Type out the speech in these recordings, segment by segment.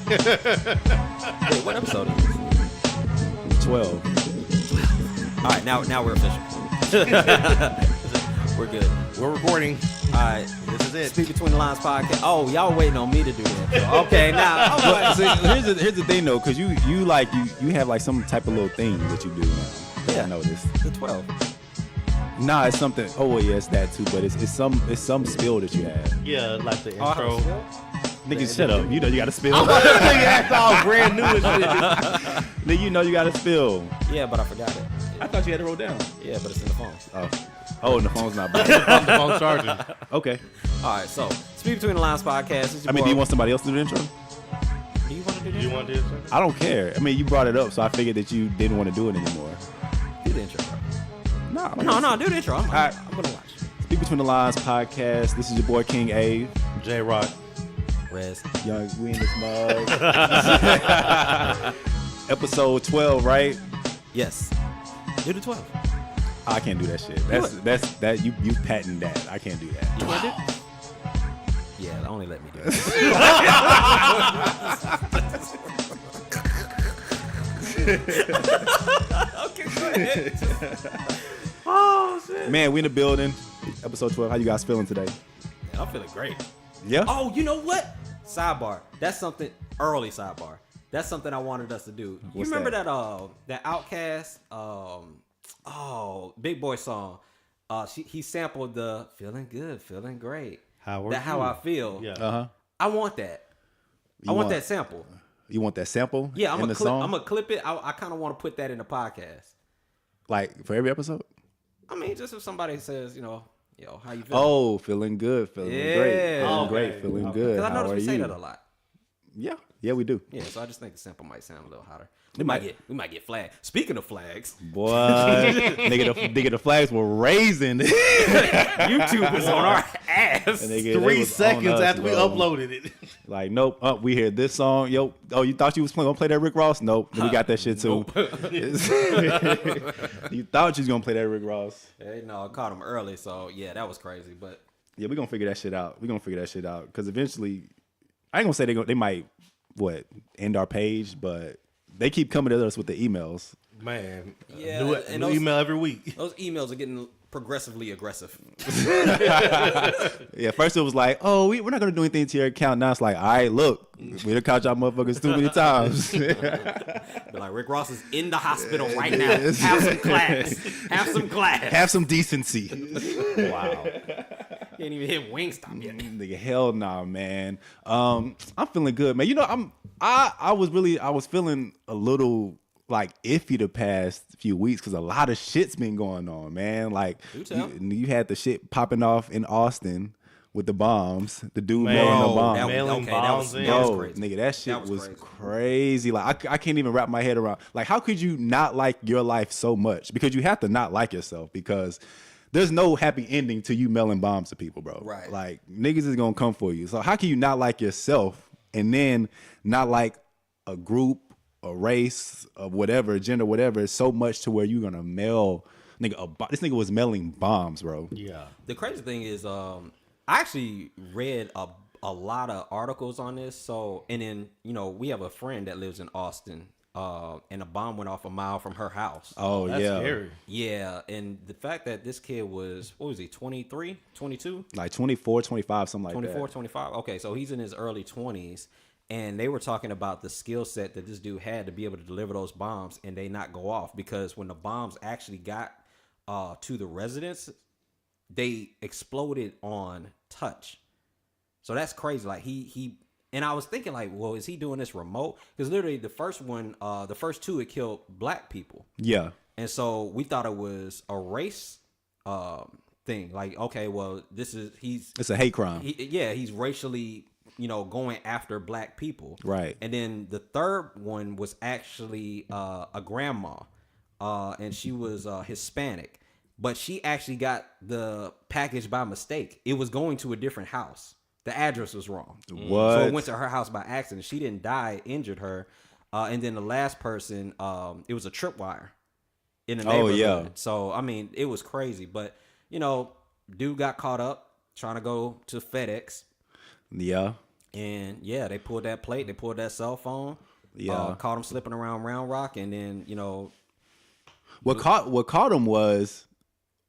Wait, what episode is this? 12. All right, now we're official. We're good. We're recording. All right, This is it. Speak Between the Lines podcast. Oh, y'all waiting on me to do that. So, okay, now. Well, see, here's the thing though, because you have like some type of little thing that you do now. Yeah. I noticed. The 12. Nah, it's something. Oh well, yes, that too. But it's some spill that you have. Yeah, like the Oh, intro. Nigga, shut up. You know you got to spill. That's all brand new and shit. Nigga, you know you got to spill. Yeah, but I forgot it. I thought you had to roll down. Yeah, but it's in the phone. Oh, and the phone's not back. The phone charging. Okay. All right, so Speak Between the Lines podcast. Is your Do boy- you want somebody else to do the intro? Do you want to do Do this? you want this? I don't care. I mean, you brought it up, so I figured that you didn't want to do it anymore. Do the intro, bro. No, No, do the intro. I'm going to watch. Speak Between the Lines podcast. This is your boy King Ave. J Rock. Rez. Young, we in this mug. Episode 12, right? Yes. Do the 12. I can't do that shit. That's you patent that. I can't do that. You can't do it? Yeah, only let me do it. Okay, go ahead. Oh, shit. Man, we in the building. Episode 12. How you guys feeling today? Man, I'm feeling great. Yeah. Oh, you know what? Sidebar. That's something, early sidebar. That's something I wanted us to do. You What's remember that? that Outkast, Big Boy song? He sampled the "Feeling Good, Feeling Great." How I feel. Yeah. Uh-huh. I want that. I want that sample. You want that sample? Yeah, I'm in the song? gonna clip it. I kind of want to put that in the podcast. Like for every episode? I mean, just if somebody says, yo, how you feel? Oh, feeling good, feeling great, Yeah. feeling Okay. great, feeling Okay. good. because I How noticed are we say you? that a lot. Yeah, we do. Yeah, so I just think the sample might sound a little hotter. It might. We might get flagged. Speaking of flags, Boy, nigga, the flags were raising. YouTube is on our ass. And nigga, they 3 was on seconds us, after we bro. uploaded it. Like, nope. We hear this song. Yo, oh, you thought you was gonna play that Rick Ross? Nope. We got that shit too. You thought you was gonna play that Rick Ross? Hey, no, I caught him early, so yeah, that was crazy. But Yeah, we gonna figure that shit out. Because eventually, I ain't gonna say they might end our page, but they keep coming to us with the emails. Man, Yeah, new, and new those- email every week. those emails are getting progressively aggressive. Yeah, first it was like, oh, we're not gonna do anything to your account. Now it's like, all right, look, we done caught y'all motherfuckers too many times. But like Rick Ross is in the hospital right now. Have some class. Have some class. Have some decency. Wow. He ain't even hit Wingstop yet. Nigga, hell nah, man. I'm feeling good, man. You know, I was feeling a little like iffy the past few weeks because a lot of shit's been going on, man. Like Do tell. you had the shit popping off in Austin with the bombs, the dude Man, mailing the that bombs. was- Mailing okay, bombs that in. was Yo, crazy. nigga, that shit That was was crazy. Like I can't even wrap my head around. Like, how could you not like your life so much? Because you have to not like yourself because there's no happy ending to you mailing bombs to people, bro. Right. Like niggas is gonna come for you. So how can you not like yourself and then not like a group, a race, of whatever, gender, whatever, so much to where you're gonna mail this nigga was mailing bombs, bro. Yeah. The crazy thing is, I actually read a lot of articles on this. So, and then, we have a friend that lives in Austin, and a bomb went off a mile from her house. Oh That's yeah. scary. Yeah, and the fact that this kid was, what was he, 23, 22? Like 24, 25, something like 24, that. 25. Okay, so he's in his early 20s, and they were talking about the skill set that this dude had to be able to deliver those bombs and they not go off, because when the bombs actually got to the residence, they exploded on touch. So that's crazy. Like he and I was thinking like, well, is he doing this remote? Because literally the first two, it killed black people. Yeah. And so we thought it was a race thing. Like, okay, well, It's a hate crime. he's racially, going after black people. Right. And then the third one was actually a grandma, and she was Hispanic, but she actually got the package by mistake. It was going to a different house. The address was wrong. What? So it went to her house by accident. She didn't die, injured her. And then the last person, it was a tripwire in the neighborhood. Oh, yeah. So, I mean, it was crazy. But, dude got caught up trying to go to FedEx. Yeah. And yeah, they pulled that plate, they pulled that cell phone. Yeah. Caught him slipping around Round Rock, and then What caught him was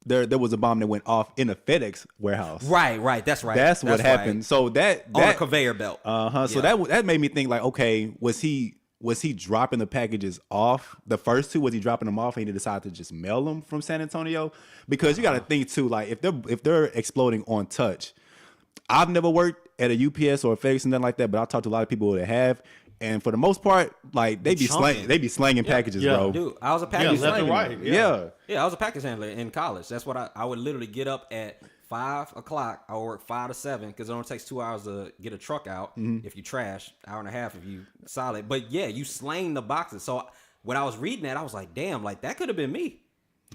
there was a bomb that went off in a FedEx warehouse. right, that's right. That's what happened. Right. So that On a conveyor belt. So that made me think like, okay, was he dropping the packages off? The first two, was he dropping them off and he decided to just mail them from San Antonio? Because you got to think too, like if they're exploding on touch. I've never worked at a UPS or a FedEx and nothing like that, but I talked to a lot of people that have. And for the most part, like they be slanging packages, bro. Dude, I was a package left and handler. right. Yeah, I was a package handler in college. That's what I would literally get up at 5 o'clock. I would work 5 to 7 because it only takes 2 hours to get a truck out. If you trash, hour and a half if you solid. But yeah, you slang the boxes. So when I was reading that, I was like, damn, like that could have been me.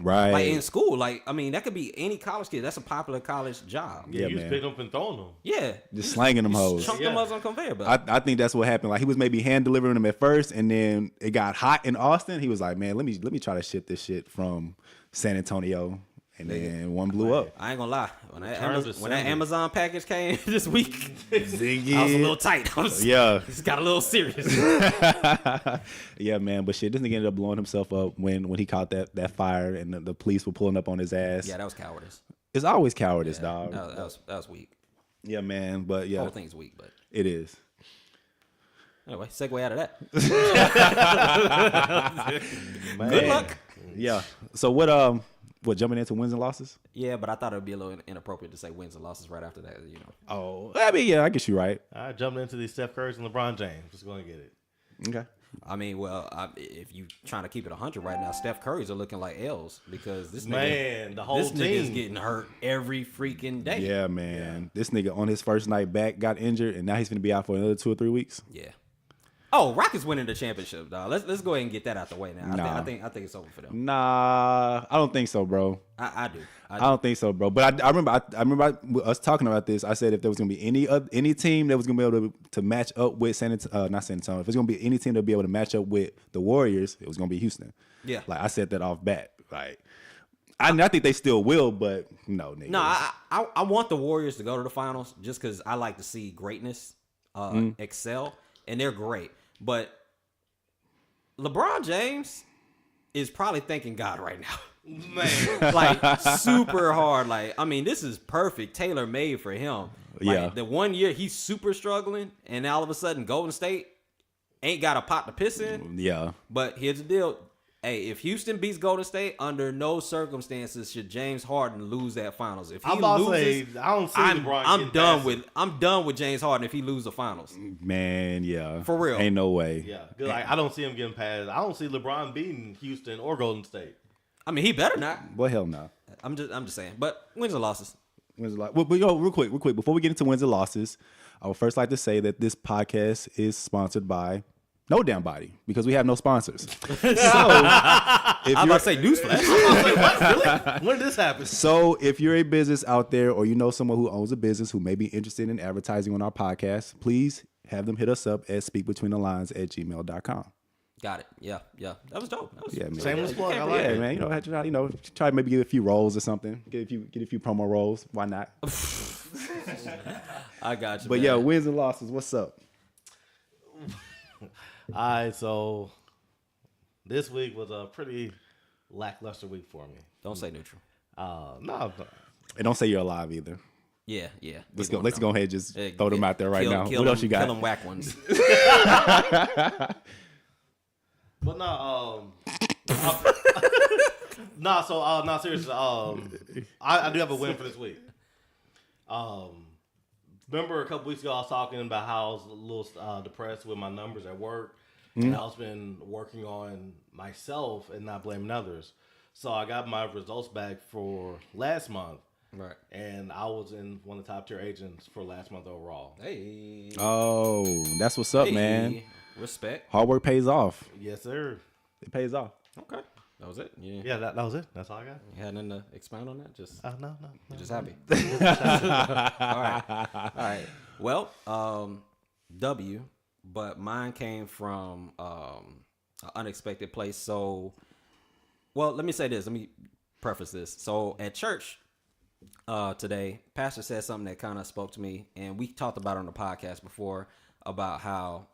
Right. Like in school, like I mean, that could be any college kid. That's a popular college job. Yeah, you man. just pick them up and throwing them. Yeah, Just slanging them hoes. chunk them up on conveyor belt. I think that's what happened. Like he was maybe hand delivering them at first, and then it got hot in Austin. He was like, "Man, let me try to ship this shit from San Antonio," and then one blew up. I ain't gonna lie. When that Assembly. Amazon package came this week, Ziggy. I was a little tight. Yeah. It's got a little serious. Yeah, man. But shit, this nigga ended up blowing himself up when he caught that fire and the police were pulling up on his ass. Yeah, that was cowardice. It's always cowardice, Yeah, dog. that was weak. Yeah, man. But The yeah, whole thing's weak, but it is. anyway, segue out of that. Man. Good luck. Yeah. So what jumping into wins and losses? Yeah, but I thought it would be a little inappropriate to say wins and losses right after that. Oh, I mean, yeah, I guess you're right. I jumped into these Steph Curry and LeBron James. Just going to get it. Okay. I mean, well, if you trying to keep it 100 right now, Steph Curry's are looking like L's because this Man, the whole this nigga is team. getting hurt every freaking day. Yeah, man. This nigga on his first night back got injured, and now he's gonna be out for another 2 or 3 weeks. Yeah. Oh, Rockets winning the championship, dog. Let's go ahead and get that out the way now. Nah. I think it's over for them. Nah, I don't think so, bro. I do. I don't think so, bro. But I remember us talking about this. I said if there was gonna be any team that was gonna be able to match up with not San Antonio, if it's gonna be any team that would be able to match up with the Warriors, it was gonna be Houston. Yeah. Like I said that off bat. Like I think they still will, but no, nigga. No, I want the Warriors to go to the finals just because I like to see greatness excel, and they're great. But LeBron James is probably thanking God right now. Man. Like super hard. Like, I mean, this is perfect, tailor made for him. Like, Yeah. the 1 year he's super struggling, and all of a sudden Golden State ain't got a pot to piss in. Yeah. But here's the deal. Hey, if Houston beats Golden State, under no circumstances should James Harden lose that finals. If he I'm about to loses, say, I don't see LeBron I'm getting done past with him. I'm done with James Harden if he loses the finals. Man, yeah. For real. Ain't no way. Yeah, 'cause, like I don't see him getting past. I don't see LeBron beating Houston or Golden State. I mean, he better not. Well, hell no. I'm just saying. But wins or losses? Wins a lot. Well, real quick, before we get into wins and losses, I would first like to say that this podcast is sponsored by No Damn Body because we have no sponsors. So, if I'm you're about to say newsflash. When did this happen? So if you're a business out there or you know someone who owns a business who may be interested in advertising on our podcast, please have them hit us up at speakbetweenthelines@gmail.com. Got it. Yeah. That was dope. That was, Yeah, man. Shameless plug. I like Yeah, it. man. Try to maybe get a few roles or something. Get a few promo roles. Why not? I got you. But man. yeah, wins and losses. What's up? All right, so this week was a pretty lackluster week for me. Don't say neutral. No, And don't say you're alive either. Yeah. Let's go ahead and just throw them out there right now. Kill What else you got? Kill them whack ones. but no, no, seriously. I do have a win for this week. Remember a couple weeks ago I was talking about how I was a little depressed with my numbers at work, and I've been working on myself and not blaming others. So I got my results back for last month, Right. and I was in one of the top tier agents for last month overall. Hey. Oh, that's what's up, man. Respect. Hard work pays off. Yes, sir. It pays off. Okay. That was it. Yeah. Yeah, that was it. That's all I got. You had nothing to expound on that? Just No. you're just happy. All right. Well, W, but mine came from an unexpected place. So, well, let me say this. Let me preface this. So at church, today. Pastor said something that kind of spoke to me, and we talked about it on the podcast before about how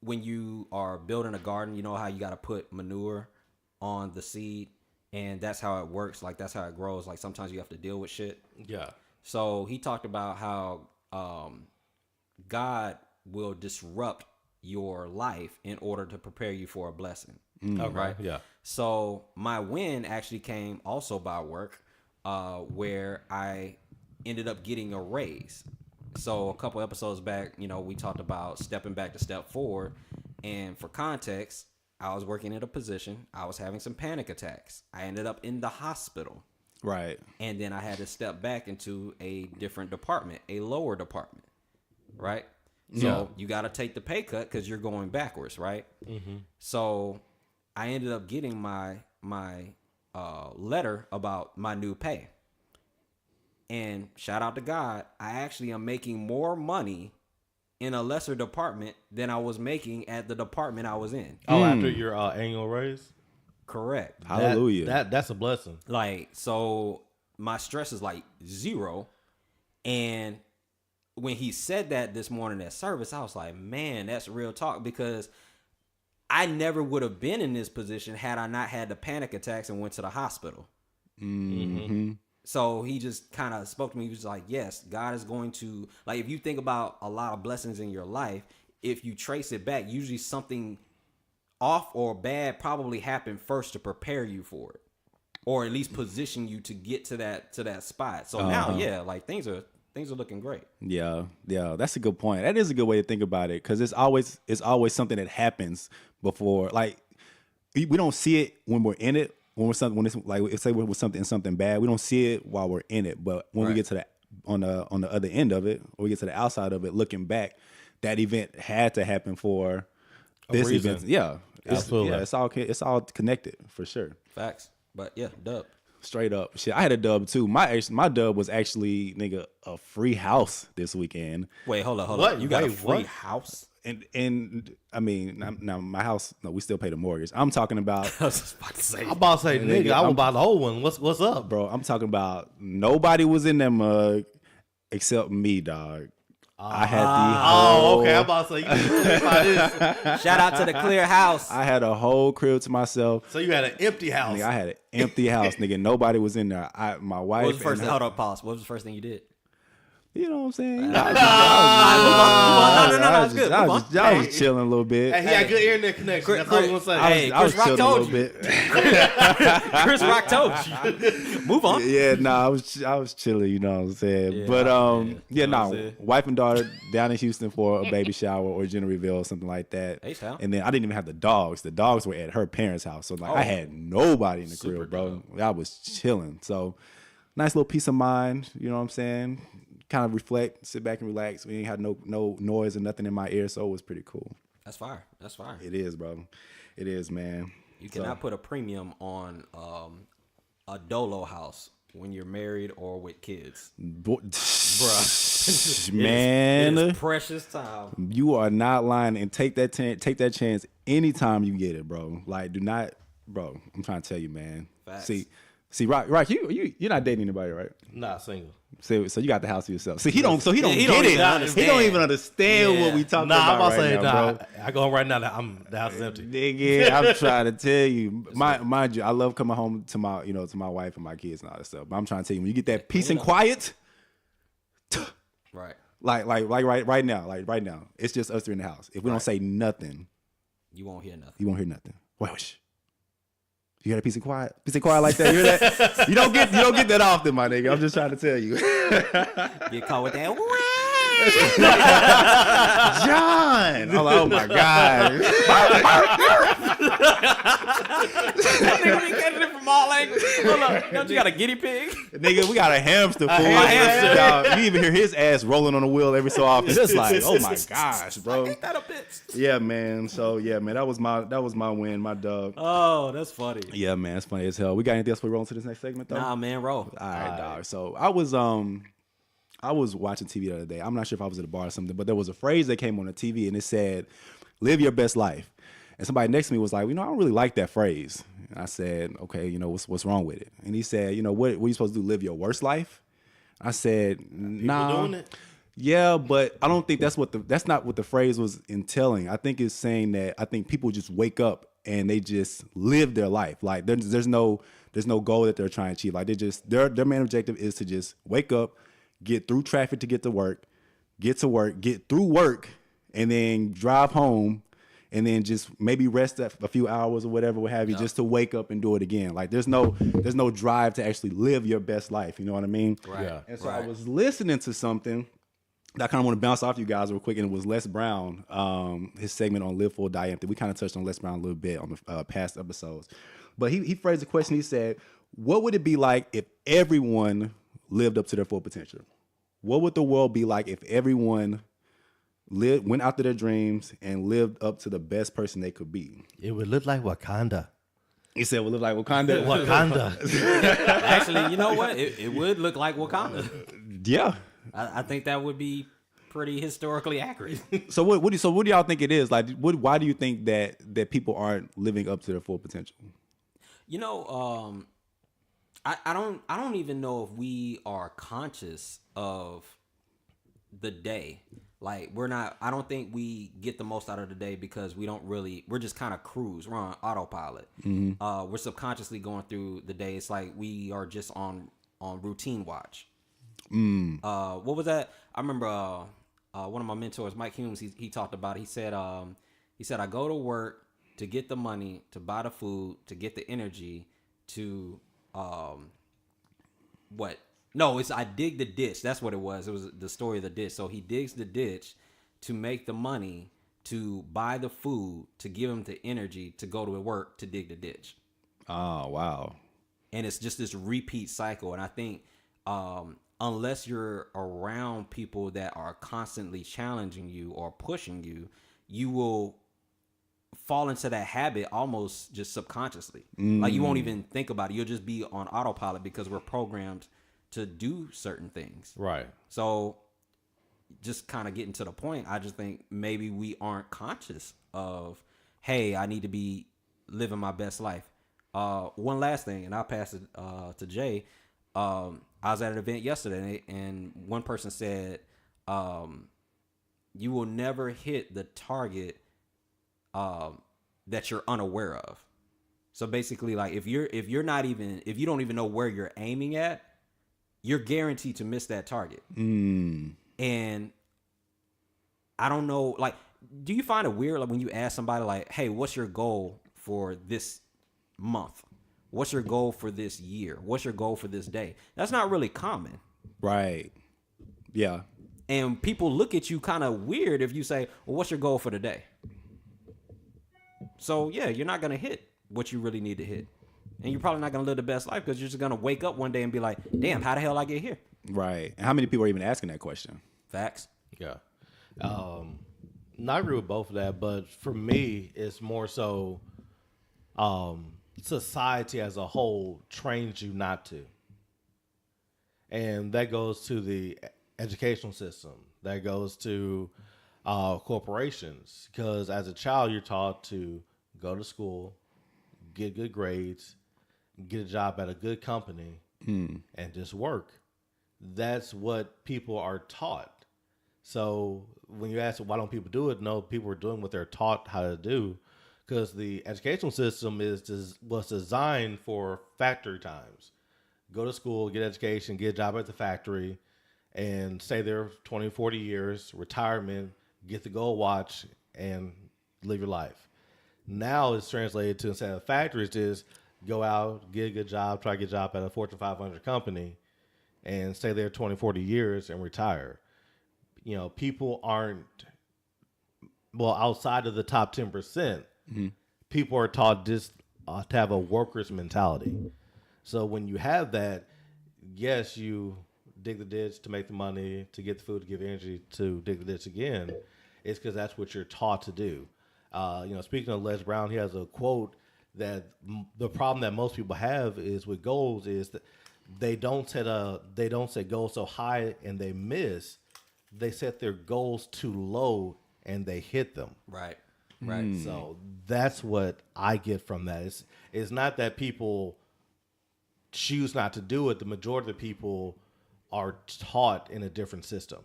when you are building a garden, you know how you got to put manure on the seed, and that's how it works. Like that's how it grows. Like sometimes you have to deal with shit. Yeah. So he talked about how God will disrupt your life in order to prepare you for a blessing. Okay. Right? Yeah. So my win actually came also by work, where I ended up getting a raise. So a couple episodes back, we talked about stepping back to step forward. And for context, I was working in a position. I was having some panic attacks. I ended up in the hospital. Right. And then I had to step back into a different department, a lower department. Right. So you got to take the pay cut because you're going backwards. Right. Mm-hmm. So I ended up getting my letter about my new pay. And shout out to God, I actually am making more money in a lesser department than I was making at the department I was in. Oh, after your annual raise? Correct. Hallelujah. That's a blessing. Like, so my stress is like 0. And when he said that this morning at service, I was like, man, that's real talk, because I never would have been in this position had I not had the panic attacks and went to the hospital. Mm-hmm. So he just kind of spoke to me. He was like, yes, God is going to, like, if you think about a lot of blessings in your life, if you trace it back, usually something off or bad probably happened first to prepare you for it, or at least position you to get to that spot. So now, yeah, like things are looking great. Yeah, that's a good point. That is a good way to think about it, because it's always something that happens before. Like we don't see it when we're in it. When it's like, say we're with something bad, we don't see it while we're in it. But when we get to the on the other end of it, or we get to the outside of it, looking back, that event had to happen for this event. Yeah, absolutely. It's all connected for sure. Facts. But yeah, dub. Straight up, shit. I had a dub too. My dub was actually, nigga, a free house this weekend. Wait, hold on. What? You got a Wait, free what? house? And I mean, now my house, no, we still pay the mortgage. I'm talking about, I was just about to say. I'm about to say, nigga, I will buy the whole one. What's up? bro. I'm talking about nobody was in that mug except me, dog. I had the whole, okay. I'm about to say, you can clarify this. Shout out to the clear house. I had a whole crib to myself. So you had an empty house. Nigga, I had an empty house, nigga. Nobody was in there. My wife. What was the first? and her- Hold up, pause. What was the first thing you did? You know what I'm saying? No, it's good. I Move was just chilling a little bit. Hey, he had good internet connection. That's all I'm gonna say. Hey, I was Chris Rock chilling a told little you. bit. Chris Rock told you. Move on. Yeah, I was chilling, you know what I'm saying? Yeah, But you know what I'm no, saying? wife and daughter down in Houston for a baby shower or gender reveal or something like that. H-Town. And then I didn't even have the dogs. The dogs were at her parents' house. So like I had nobody in the Super crib, bro. I was chilling. So nice little peace of mind, you know what I'm saying? Kind of reflect, sit back and relax. We ain't had no noise or nothing in my ear, so it was pretty cool. That's fire. That's fire. It is, bro. It is, man. You cannot put a premium on a dolo house when you're married or with kids. Bruh. Man, it is precious time. you are not lying, and take that chance anytime you get it, bro. Like, do not, bro. I'm trying to tell you, man. Facts. See, Rock, you're not dating anybody, right? Not single. So you got the house to yourself. See, he don't get don't it. even He understand. don't even understand what we talking I'm about about to right say, now, bro. I go right now. The house is empty. Nigga, I'm trying to tell you. Mind you, I love coming home to my wife and my kids and all that stuff. But I'm trying to tell you, when you get that peace and quiet, Right. like right now, it's just us three in the house. If we don't say nothing, You won't hear nothing. you won't hear nothing. Whoosh. You hear that peace and quiet like that? You hear that? You don't get that often, my nigga. I'm just trying to tell you. Get caught with that. John. Oh my God. Nigga be catching it from all angles. Hold up. Don't you got a guinea pig? Nigga, we got a hamster. Fool. hamster. Dog, you even hear his ass rolling on the wheel every so often. It's like, oh my gosh, bro. Ain't that a bitch? Yeah, man. So yeah, man, that was my win, my dub. Oh, that's funny. Yeah, man, it's funny as hell. We got anything else we roll into this next segment though? Nah, man, roll. All right, dog. So I was watching TV the other day. I'm not sure if I was at a bar or something, but there was a phrase that came on the TV and it said, "Live your best life." And somebody next to me was like, I don't really like that phrase. And I said, okay, what's wrong with it? And he said, what are you supposed to do? Live your worst life? I said, nah. People doing it? Yeah, but I don't think that's not what the phrase was entailing. I think it's saying that I think people just wake up and they just live their life. Like there's no goal that they're trying to achieve. Like their main objective is to just wake up, get through traffic to get to work, get through work, and then drive home, and then just maybe rest a few hours or whatever, what have you, just to wake up and do it again. Like there's no drive to actually live your best life. You know what I mean? Right. Yeah. And so I was listening to something that I kind of want to bounce off you guys real quick, and it was Les Brown, his segment on Live Full, Die Empty. We kind of touched on Les Brown a little bit on the past episodes. But he phrased the question, he said, what would it be like if everyone lived up to their full potential? What would the world be like if everyone went after their dreams and lived up to the best person they could be? It would look like Wakanda. He said, "Would look like Wakanda." Wakanda. Actually, you know what? It would look like Wakanda. Yeah. I think that would be pretty historically accurate. So what do y'all think it is? Like, why do you think that people aren't living up to their full potential? I don't even know if we are conscious of the day. Like I don't think we get the most out of the day because we're just kind of cruise. We're on autopilot. Mm-hmm. We're subconsciously going through the day. It's like we are just on routine watch. What was that? I remember one of my mentors, Mike Humes, he talked about it. He said, I go to work to get the money, to buy the food, to get the energy, to what? No, I dig the ditch. That's what it was. It was the story of the ditch. So he digs the ditch to make the money, to buy the food, to give him the energy to go to work to dig the ditch. Oh, wow. And it's just this repeat cycle. And I think unless you're around people that are constantly challenging you or pushing you, you will fall into that habit almost just subconsciously. Like you won't even think about it. You'll just be on autopilot because we're programmed to do certain things. Right. So just kind of getting to the point, I just think maybe we aren't conscious of, hey, I need to be living my best life. One last thing, and I'll pass it to Jay. I was at an event yesterday, and one person said, you will never hit the target that you're unaware of. So basically, like if you don't even know where you're aiming at, you're guaranteed to miss that target. And I don't know, like, do you find it weird, like, when you ask somebody, like, hey, what's your goal for this month? What's your goal for this year? What's your goal for this day? That's not really common. Right. Yeah. And people look at you kind of weird if you say, well, what's your goal for the day? So, yeah, you're not going to hit what you really need to hit. And you're probably not going to live the best life because you're just going to wake up one day and be like, damn, how the hell I get here? Right. And how many people are even asking that question? Facts. Yeah. I agree with both of that, but for me, it's more so society as a whole trains you not to. And that goes to the educational system. That goes to corporations. Because as a child, you're taught to go to school, get good grades, get a job at a good company, and just work. That's what people are taught. So when you ask why don't people do it, no, people are doing what they're taught how to do, because the educational system was designed for factory times. Go to school, get education, get a job at the factory, and stay there 20, 40 years, retirement, get the gold watch, and live your life. Now it's translated to, instead of factories, just go out, get a good job, try to get a job at a Fortune 500 company, and stay there 20, 40 years and retire. You know, people aren't, well, outside of the top 10%, people are taught just to have a worker's mentality. So when you have that, yes, you dig the ditch to make the money, to get the food, to give energy, to dig the ditch again. It's because that's what you're taught to do. Speaking of Les Brown, he has a quote that the problem that most people have is with goals is that they don't set goals so high and they miss. They set their goals too low and they hit them. Right. Right. So that's what I get from that. It's not that people choose not to do it. The majority of the people are taught in a different system.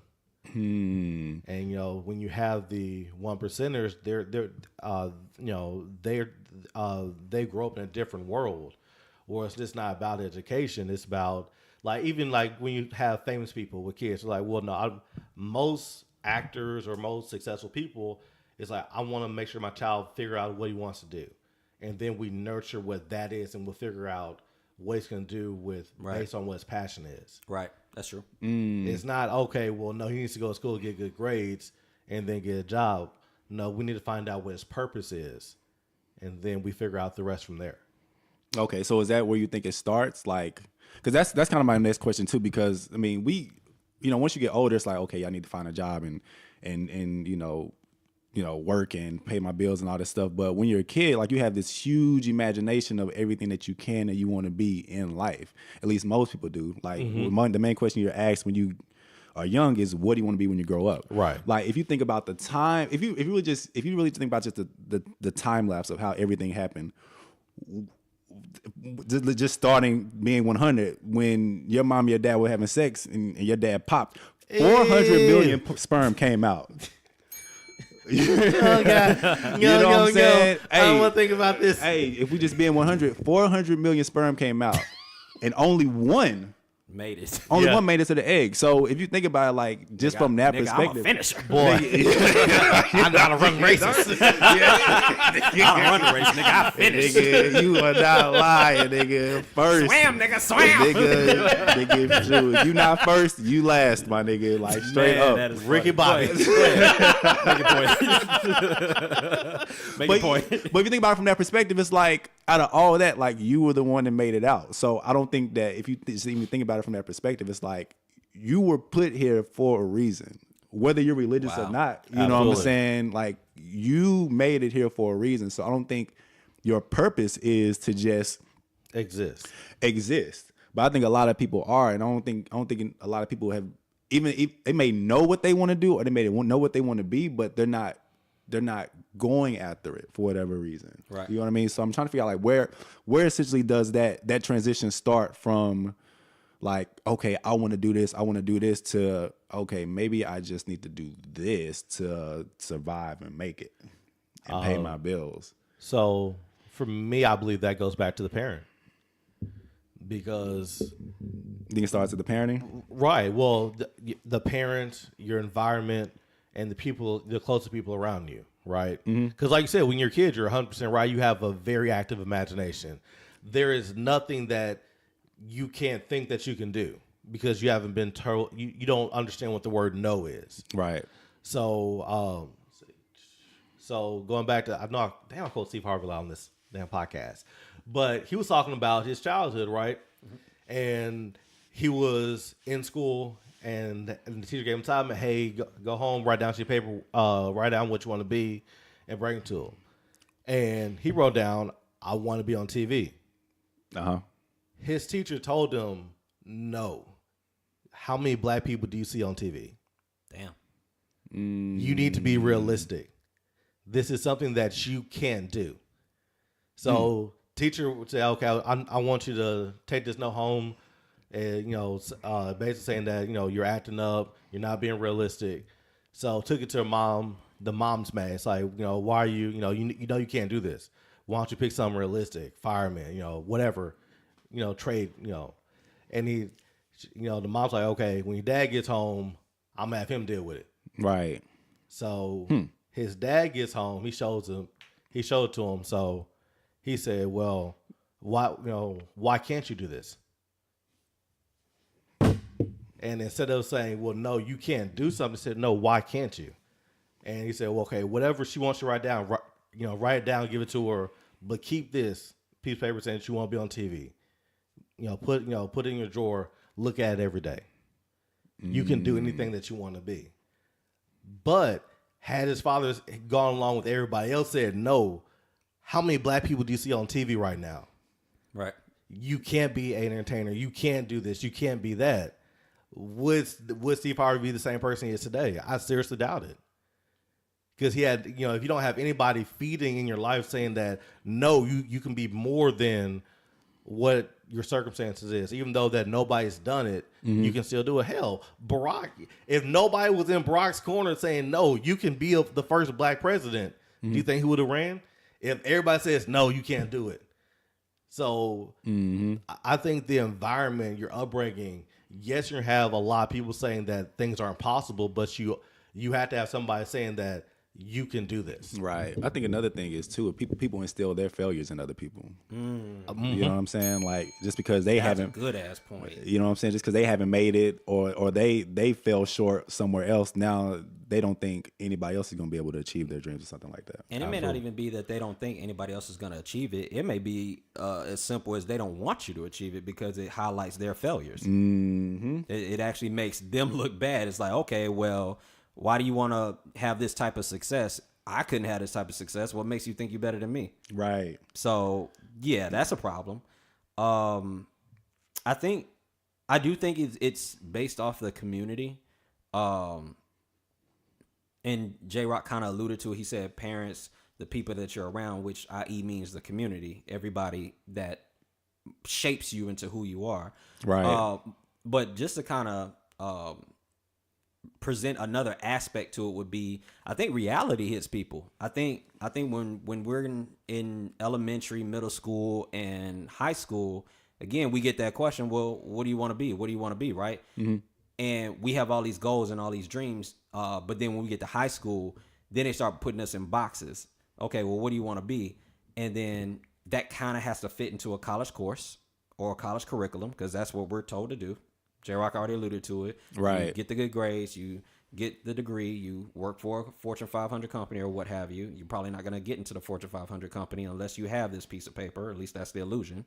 And when you have the 1%ers, they grow up in a different world, where it's just not about education. It's about even when you have famous people with kids, it's like, well, no, most actors or most successful people, it's like, I want to make sure my child figure out what he wants to do, and then we nurture what that is, and we'll figure out what he's going to do based on what his passion is. Right. That's true. It's not, okay, well, no, he needs to go to school, get good grades, and then get a job. No, we need to find out what his purpose is, and then we figure out the rest from there. Okay, so is that where you think it starts? Because that's kind of my next question too. Because I mean, once you get older, it's like, okay, I need to find a job and work and pay my bills and all this stuff. But when you're a kid, you have this huge imagination of everything that you can and you want to be in life. At least most people do. The main question you're asked when you are young is, what do you want to be when you grow up? Right. If you think about the time, if you really think about just the time lapse of how everything happened, just starting being 100, when your mom and your dad were having sex and your dad popped, 400 million sperm came out. Oh, God. You know what I'm saying? I don't want to think about this. Hey, if we just being 400 million sperm came out, and only one made it. One made it to the egg. So if you think about it, just from that perspective, I'm a finisher, boy. I know how to run races. I don't run the race, nigga. I finish. Nigga, you are not lying, nigga. First, swam, nigga, swam. Nigga, true. If you not first, you last, my nigga. Straight up. That is Ricky Bobby. Make a point. But if you think about it from that perspective, it's out of all that, you were the one that made it out. So I don't think that if you even think about it from that perspective, it's you were put here for a reason, whether you're religious or not. You know what I'm saying? You made it here for a reason. So I don't think your purpose is to just exist. But I think a lot of people are, and I don't think a lot of people have, even if they may know what they want to do or they may know what they want to be, but they're not going after it for whatever reason. Right. You know what I mean? So I'm trying to figure out where essentially does that transition start from, okay, I want to do this to, okay, maybe I just need to do this to survive and make it and pay my bills. So for me, I believe that goes back to the parent, because You think it starts at the parenting? Right. Well, the parents, your environment, and the closest people around you, right? Because like you said, when you're a kid, you're 100% right. You have a very active imagination. There is nothing that you can't think that you can do because you haven't been told, you don't understand what the word no is. Right. So, going back to, I know, damn, I quote Steve Harvey on this damn podcast, but he was talking about his childhood, right? And he was in school, and the teacher gave him time, and hey, go home, write down your paper, write down what you want to be, and bring it to him. And he wrote down, I want to be on TV. Uh-huh. His teacher told him, no. How many black people do you see on TV? Damn. You need to be realistic. This is something that you can do. So teacher would say, okay, I want you to take this note home. And, basically saying that, you're acting up, you're not being realistic. So took it to her mom. The mom's mad. It's like, why are you, you can't do this. Why don't you pick something realistic? Fireman, whatever, trade, and he, the mom's like, okay, when your dad gets home, I'm gonna have him deal with it. Right. So his dad gets home, he showed it to him. So he said, well, why can't you do this? And instead of saying, well, no, you can't do something, he said, no, why can't you? And he said, well, okay, whatever she wants you to write down, write it down, give it to her, but keep this piece of paper saying that you want to be on TV. Put it in your drawer, look at it every day. You can do anything that you want to be. But had his father gone along with everybody else said no, how many black people do you see on TV right now? Right. You can't be an entertainer. You can't do this. You can't be that. Would Steve Harvey be the same person he is today? I seriously doubt it. Because he had, if you don't have anybody feeding in your life saying that, no, you can be more than what your circumstances is, even though that nobody's done it, you can still do it. Hell, Barack, if nobody was in Barack's corner saying, no, you can be the first black president, do you think he would have ran? If everybody says, no, you can't do it. So I think the environment, your upbringing, yes, you have a lot of people saying that things are impossible, but you have to have somebody saying that you can do this. Right. I think another thing is too, people instill their failures in other people. You know what I'm saying? Like just because they haven't, good ass point. You know what I'm saying? Just because they haven't made it or they fell short somewhere else, now they don't think anybody else is going to be able to achieve their dreams or something like that. And it may not even be that they don't think anybody else is going to achieve it. It may be as simple as they don't want you to achieve it because it highlights their failures. It actually makes them look bad. It's like, okay, well, why do you want to have this type of success? I couldn't have this type of success. What makes you think you're better than me? Right. So, yeah, that's a problem. I do think it's based off the community. And J-Rock kind of alluded to it. He said parents, the people that you're around, which i.e. means the community, everybody that shapes you into who you are. Right. But just to kind of present another aspect to it would be, I think reality hits people. I think when we're in elementary, middle school, and high school, again, we get that question, well, what do you want to be? What do you want to be, right? And we have all these goals and all these dreams, but then when we get to high school, then they start putting us in boxes. Okay, well, what do you want to be? And then that kind of has to fit into a college course or a college curriculum, because that's what we're told to do. J-Rock already alluded to it. Right. You get the good grades, you get the degree, you work for a Fortune 500 company or what have you. You're probably not going to get into the Fortune 500 company unless you have this piece of paper. At least that's the illusion.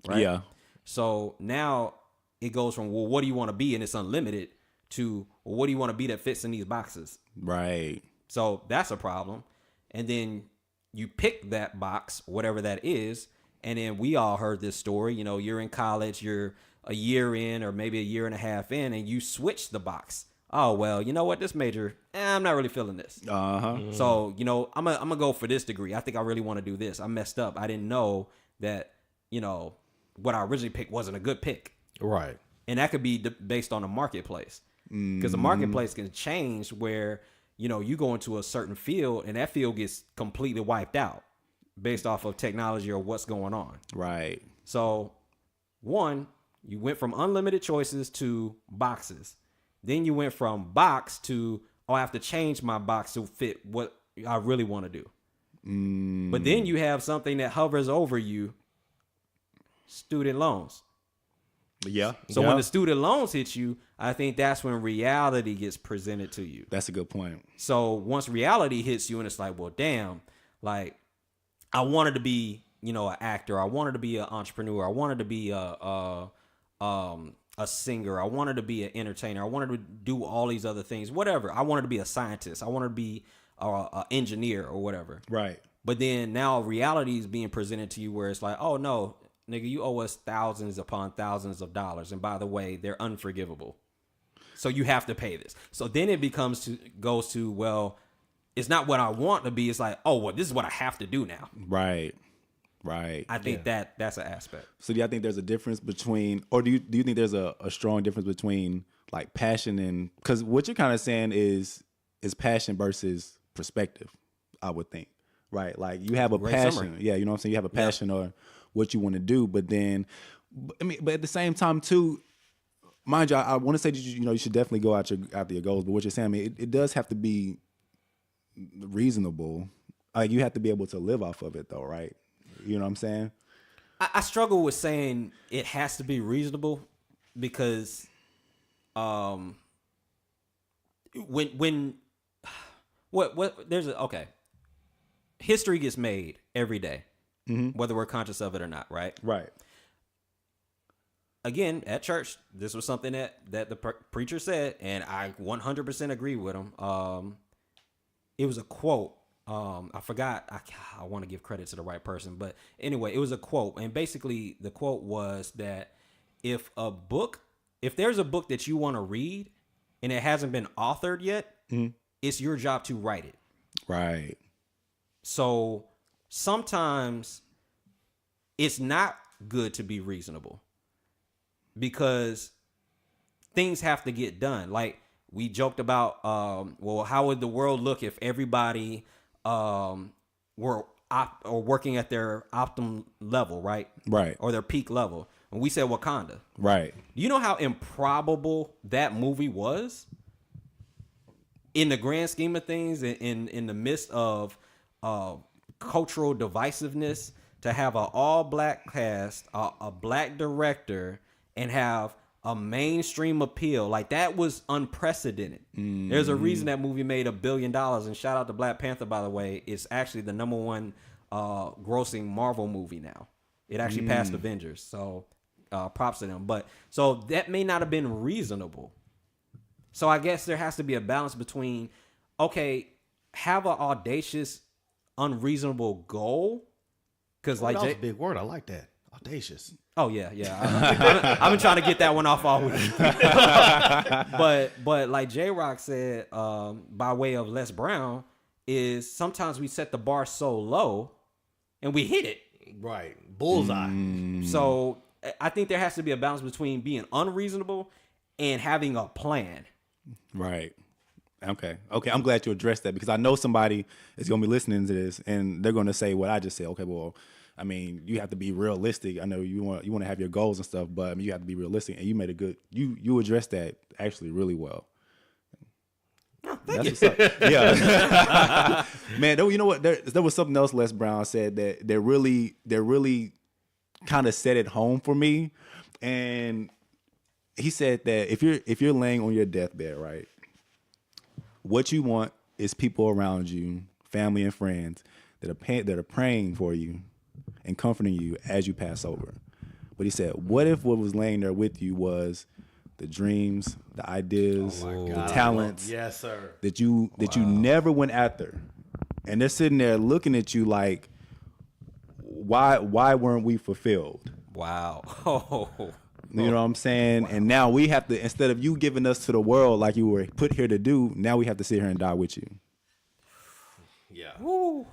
Right? Yeah. So now it goes from, well, what do you want to be? And it's unlimited to, well, what do you want to be that fits in these boxes? Right. So that's a problem. And then you pick that box, whatever that is. And then we all heard this story. You know, you're in college, you're a year in or maybe a year and a half in, and you switch the box. Oh, well, you know what? This major, I'm not really feeling this. So, you know, I'm gonna go for this degree. I think I really want to do this. I messed up. I didn't know that, you know, what I originally picked wasn't a good pick. Right. And that could be based on the marketplace. Because the marketplace can change where, you know, you go into a certain field and that field gets completely wiped out based off of technology or what's going on. Right. So, one, you went from unlimited choices to boxes. Then you went from box to, oh, I have to change my box to fit what I really want to do. But then you have something that hovers over you, student loans. Yeah. So when the student loans hit you, I think that's when reality gets presented to you. That's a good point. So once reality hits you and it's like, well, damn, like I wanted to be, you know, an actor. I wanted to be an entrepreneur. I wanted to be a singer. I wanted to be an entertainer. I wanted to do all these other things, whatever. I wanted to be a scientist. I wanted to be an engineer or whatever. Right. But then now reality is being presented to you where it's like, oh no, nigga, you owe us thousands upon thousands of dollars. And by the way, they're unforgivable. So you have to pay this. So then it goes to, well, it's not what I want to be. It's like, oh, well, this is what I have to do now. Right. Right. I think that's an aspect. So do you think there's a difference between, or do you think there's a strong difference between like passion and, because what you're kind of saying is passion versus perspective, I would think. Right. Like you have a passion. Summary. Yeah. You know what I'm saying? You have a passion or what you want to do, but then, but at the same time too, mind you, I want to say that you should definitely go after your goals, but what you're saying, I mean, it does have to be reasonable. Like you have to be able to live off of it though, right? You know what I'm saying? I struggle with saying it has to be reasonable because history gets made every day, whether we're conscious of it or not, right? Right. Again, at church, this was something that the preacher said, and I 100% agree with him. It was a quote. I forgot. I want to give credit to the right person, but anyway, it was a quote, and basically the quote was that if there's a book that you want to read and it hasn't been authored yet, it's your job to write it. Right. So sometimes it's not good to be reasonable because things have to get done. Like we joked about, well, how would the world look if everybody were or working at their optimum level, right? Right. Or their peak level. And we said Wakanda. Right. Do you know how improbable that movie was? In the grand scheme of things, in the midst of cultural divisiveness, to have an all-black cast, a black director, and have a mainstream appeal, like that was unprecedented. There's a reason that movie made $1 billion, and shout out to Black Panther, by the way. It's actually the #1 grossing Marvel movie now. It actually passed Avengers, so props to them. But so that may not have been reasonable. So I guess there has to be a balance between, okay, have an audacious, unreasonable goal, because like that was a big word. I like that. Audacious. Oh yeah. I've been trying to get that one off all week. but like J Rock said, by way of Les Brown, is sometimes we set the bar so low, and we hit it. Right. Bullseye. So I think there has to be a balance between being unreasonable and having a plan. Right. Okay. I'm glad you addressed that because I know somebody is going to be listening to this and they're going to say what I just said. Okay, well, I mean, you have to be realistic. I know you want to have your goals and stuff, but I mean, you have to be realistic. And you made a good. You addressed that actually really well. Oh, That's what's up. Yeah, man. You know what? There was something else Les Brown said that really kind of set it home for me, and he said that if you're laying on your deathbed, right, what you want is people around you, family and friends, that are praying for you and comforting you as you pass over. But he said, what if what was laying there with you was the dreams, the ideas, the talents, yes, sir, that you never went after, and they're sitting there looking at you like, why weren't we fulfilled? Wow. Oh. You know what I'm saying? Wow. And now we have to, instead of you giving us to the world like you were put here to do, now we have to sit here and die with you. Yeah. Woo.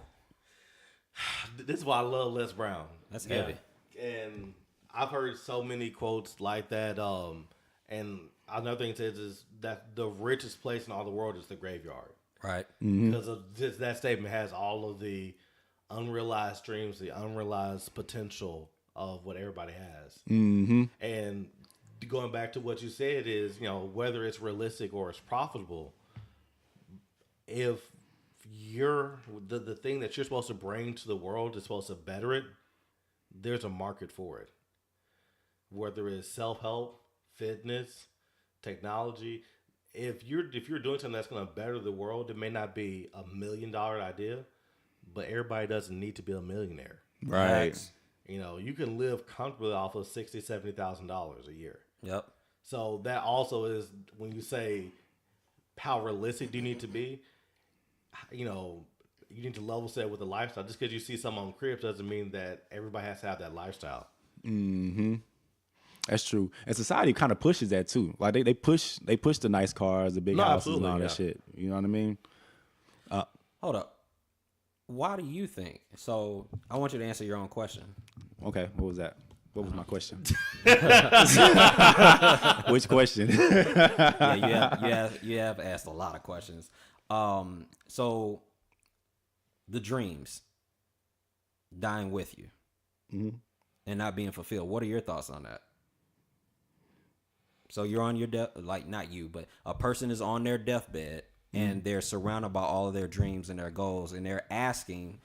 This is why I love Les Brown. That's heavy. And I've heard so many quotes like that. And another thing it says is that the richest place in all the world is the graveyard. Right. Mm-hmm. Because of just that statement has all of the unrealized dreams, the unrealized potential of what everybody has. Mm-hmm. And going back to what you said is, whether it's realistic or it's profitable, if you're the thing that you're supposed to bring to the world is supposed to better it, there's a market for it. Whether it's self-help, fitness, technology, if you're doing something that's going to better the world, it may not be $1 million idea, but everybody doesn't need to be a millionaire. Right. You can live comfortably off of $60,000, $70,000 a year. Yep. So that also is, when you say how realistic do you need to be, you need to level set with the lifestyle. Just because you see some on cribs doesn't mean that everybody has to have that lifestyle. Mm-hmm. That's true. And society kind of pushes that too. Like they push the nice cars, the big houses and all that shit. You know what I mean? Hold up. Why do you think? So I want you to answer your own question. Okay. What was that? What was my question? Which question? Yeah, you have asked a lot of questions. So the dreams dying with you and not being fulfilled. What are your thoughts on that? So you're on your not you, but a person is on their deathbed and they're surrounded by all of their dreams and their goals, and they're asking,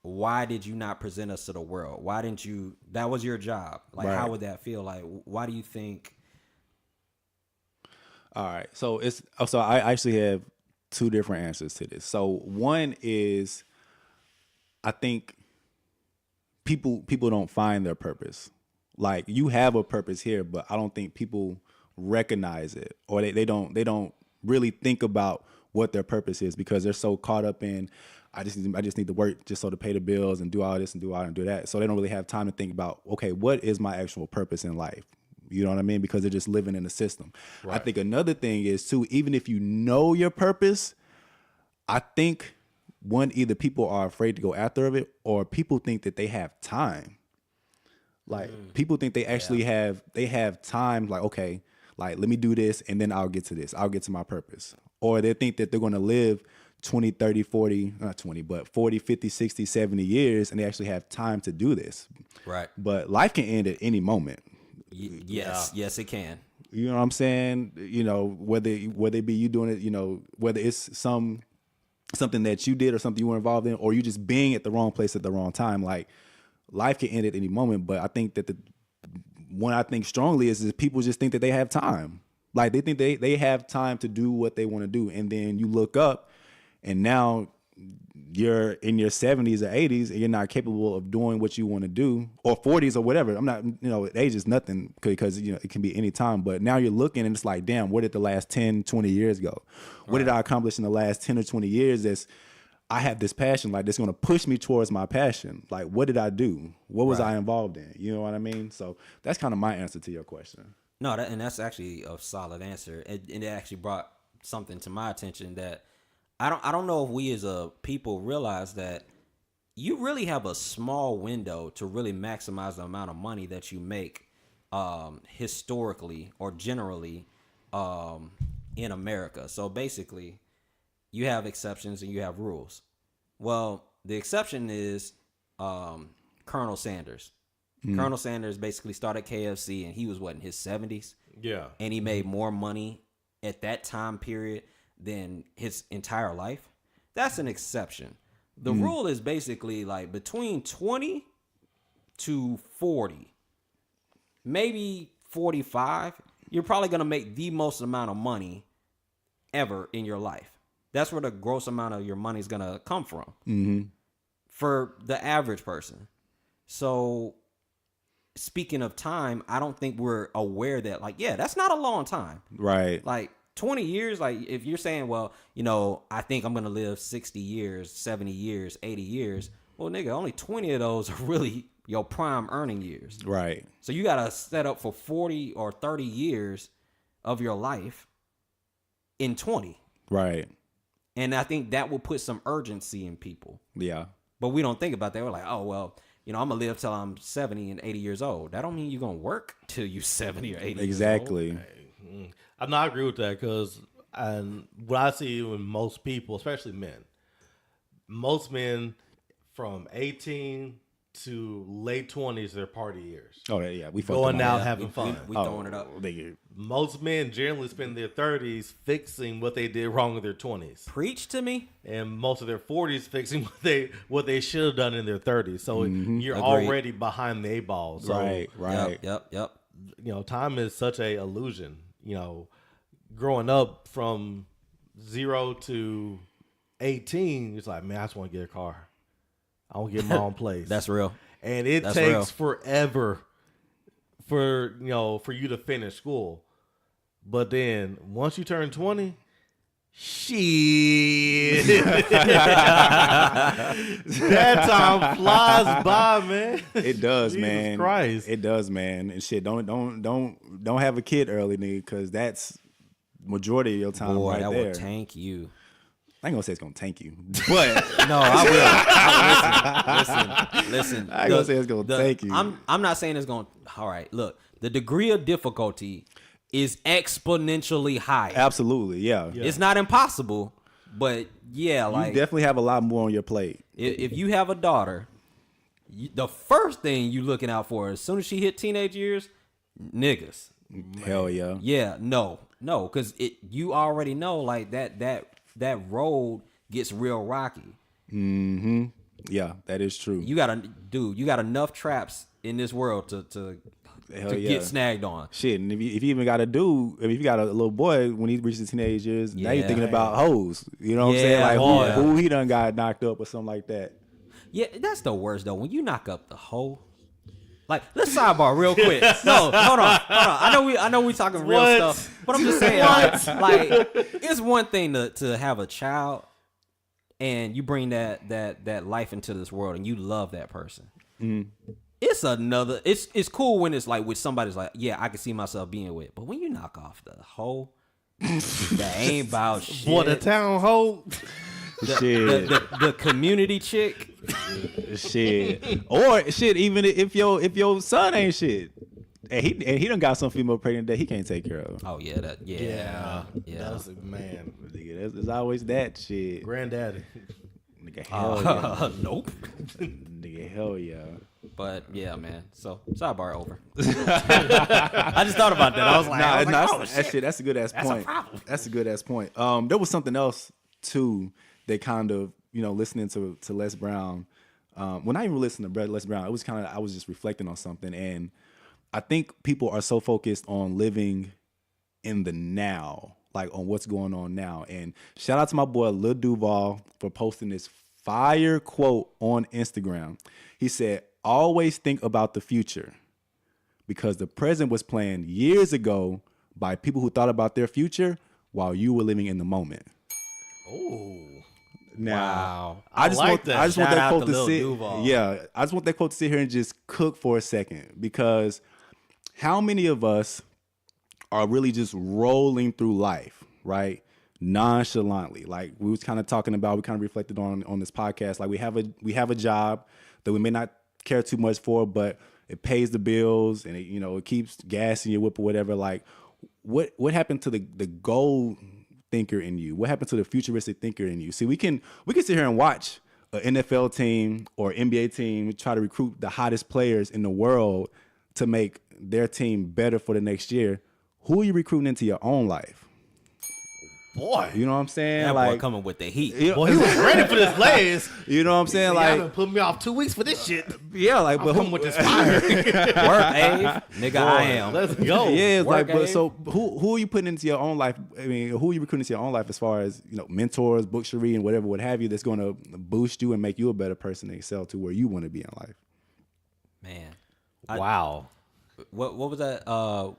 why did you not present us to the world? Why didn't you? That was your job. Like, right. How would that feel? Like, why do you think? All right. So I actually have two different answers to this. So one is, I think people don't find their purpose. Like, you have a purpose here, but I don't think people recognize it, or they don't really think about what their purpose is, because they're so caught up in, I just need to work just so to pay the bills and do all this and do all and do that. So they don't really have time to think about, okay, what is my actual purpose in life? You know what I mean? Because they're just living in the system. Right. I think another thing is too, even if you know your purpose, I think either people are afraid to go after it, or people think that they have time. Like people think they actually have time. Like, okay, like let me do this and then I'll get to this. I'll get to my purpose. Or they think that they're going to live 20, 30, 40, not 20, but 40, 50, 60, 70 years, and they actually have time to do this. Right. But life can end at any moment. Yes, it can. You know what I'm saying? You know, whether it be you doing it, you know, whether it's something that you did or something you were involved in, or you just being at the wrong place at the wrong time. Like, life can end at any moment. But I think that one I think strongly is people just think that they have time. Like, they think they have time to do what they want to do. And then you look up and now you're in your 70s or 80s and you're not capable of doing what you want to do, or 40s or whatever. I'm not, you know, age is nothing because, you know, it can be any time. But now you're looking and it's like, damn, where did the last 10, 20 years go? What did I accomplish in the last 10 or 20 years I have this passion, like, that's going to push me towards my passion. Like, what did I do? What was I involved in? You know what I mean? So that's kind of my answer to your question. No, and that's actually a solid answer. And it actually brought something to my attention that I don't know if we as a people realize that you really have a small window to really maximize the amount of money that you make historically or generally in America. So basically, you have exceptions and you have rules. Well, the exception is Colonel Sanders. Colonel Sanders basically started KFC and he was in his 70s? Yeah. And he made more money at that time period than his entire life. That's an exception. The rule is basically like between 20 to 40, maybe 45, you're probably going to make the most amount of money ever in your life. That's where the gross amount of your money is going to come from for the average person. So speaking of time, I don't think we're aware that, like, yeah, that's not a long time. Right. Like 20 years, like if you're saying, well, you know, I think I'm going to live 60 years, 70 years, 80 years. Well, nigga, only 20 of those are really your prime earning years. Right. So you got to set up for 40 or 30 years of your life in 20. Right. And I think that will put some urgency in people. Yeah. But we don't think about that. We're like, oh, well, you know, I'm going to live till I'm 70 and 80 years old. That don't mean you're going to work till you're 70 or 80 exactly. years old. I agree with that because what I see in most people, especially men, most men from 18 to late 20s, they're party years. Oh, yeah. We going out Yeah, having fun. We throwing it up. Most men generally spend their 30s fixing what they did wrong in their 20s. Preach to me. And most of their 40s fixing what they should have done in their 30s. So you're Agreed. already behind the 8 ball. So, Right. Yep. you know, time is such a illusion. You know, growing up from 0 to 18, it's like, man, I just want to get a car. I want to get my own place. That's real. And it That's takes real. forever for you to finish school. But then once you turn 20, shit. That time flies by, man. It does, Jesus man. Christ. It does, man. And shit, don't have a kid early, nigga, because that's majority of your time Boy, right that there. will tank you. I ain't gonna say it's gonna tank you, but No, I will. Listen. I ain't gonna say it's gonna tank you. I'm not saying it's gonna. All right, look, the degree of difficulty is exponentially high. Absolutely, yeah. It's not impossible, but yeah, You like definitely have a lot more on your plate. if you have a daughter, the first thing you looking out for as soon as she hit teenage years, niggas. Hell yeah. Yeah, no, because you already know like that road gets real rocky. Mm-hmm. Yeah, that is true. You got enough traps in this world to get snagged on. Shit, and if you even got a dude, if you got a little boy when he reaches teenage years, now you're thinking about hoes. You know what I'm saying? Like who he done got knocked up or something like that. Yeah, that's the worst though. When you knock up the hoe. Like, let's sidebar real quick. No, hold on. I know we talking real stuff, but I'm just saying, like, it's one thing to have a child and you bring that life into this world and you love that person. It's another. It's cool when it's like with somebody's like, yeah, I can see myself being with. But when you knock off the hoe, that ain't about shit. Boy, the town hoe. Shit. The community chick. Shit. Or shit, even if your son ain't shit. And he done got some female pregnant that he can't take care of. Oh yeah, yeah. That's man. Nigga, there's always that shit. Granddaddy. Nigga, hell yeah. Nope. Nigga, hell yeah. But yeah, man. So sidebar over. I just thought about that. I was like, oh, shit. That's a good ass point. That's a good ass point. There was something else too that kind of, listening to Les Brown. When I even listened to Les Brown, it was I was just reflecting on something, and I think people are so focused on living in the now, like on what's going on now. And shout out to my boy Lil Duval for posting this fire quote on Instagram. He said, "Always think about the future, because the present was planned years ago by people who thought about their future while you were living in the moment." Oh. Now, wow. I just want that quote to sit. Duval. Yeah, I just want that quote to sit here and just cook for a second, because how many of us are really just rolling through life, right? Nonchalantly. Like we was kind of talking about, we kind of reflected on this podcast. Like we have a job that we may not care too much for, but it pays the bills and it keeps gas in your whip or whatever. Like what happened to the goal thinker in you? What happened to the futuristic thinker in you? See, we can sit here and watch an NFL team or NBA team try to recruit the hottest players in the world to make their team better for the next year. Who are you recruiting into your own life? Boy, you know what I'm saying? That like boy coming with the heat. Boy, he was ready for this last. You know what I'm saying? See, like, y'all been putting me off 2 weeks for this shit. Yeah, like, but who with this fire? Work, Abe. Nigga, boy, I am. Let's go. Yeah, it's Work, like, but so who are you putting into your own life? I mean, who are you recruiting into your own life as far as mentors, books you read, and whatever, what have you, that's going to boost you and make you a better person and excel to where you want to be in life? Man, Wow. What was that?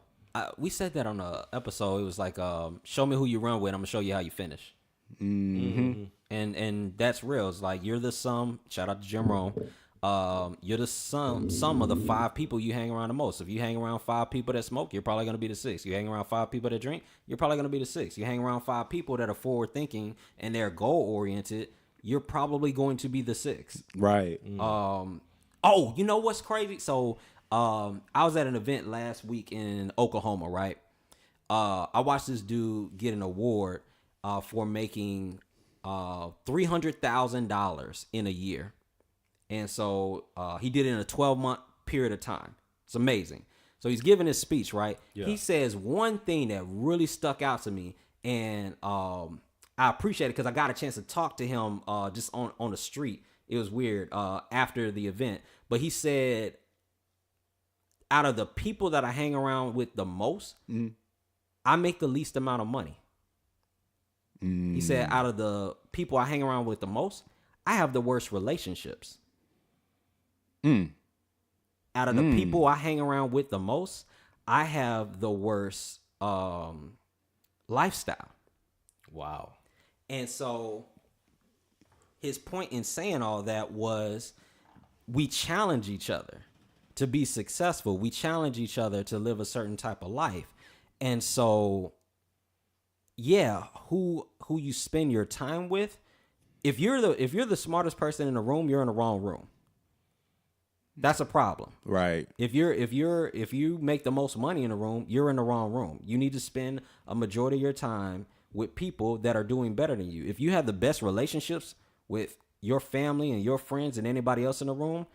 We said that on the episode. It was like, show me who you run with. I'm gonna show you how you finish. Mm-hmm. And that's real. It's like you're the sum. Shout out to Jim Rome. You're the sum of the 5 people you hang around the most. If you hang around 5 people that smoke, you're probably gonna be the 6th. You hang around 5 people that drink, you're probably gonna be the 6th. You hang around 5 people that are forward thinking and they're goal oriented, you're probably going to be the 6th. Right. Oh, you know what's crazy? So I was at an event last week in Oklahoma, right? I watched this dude get an award for making $300,000 in a year. And so he did it in a 12-month period of time. It's amazing. So he's giving his speech, right? Yeah. He says one thing that really stuck out to me, and I appreciate it because I got a chance to talk to him just on the street. It was weird after the event. But he said, out of the people that I hang around with the most, I make the least amount of money. He said, out of the people I hang around with the most, I have the worst relationships. Out of the people I hang around with the most, I have the worst lifestyle. Wow. And so his point in saying all that was, we challenge each other to be successful. We challenge each other to live a certain type of life. And so, yeah, who you spend your time with, if you're the smartest person in the room, you're in the wrong room. That's a problem. Right. If you make the most money in the room, you're in the wrong room. You need to spend a majority of your time with people that are doing better than you. If you have the best relationships with your family and your friends and anybody else in the room,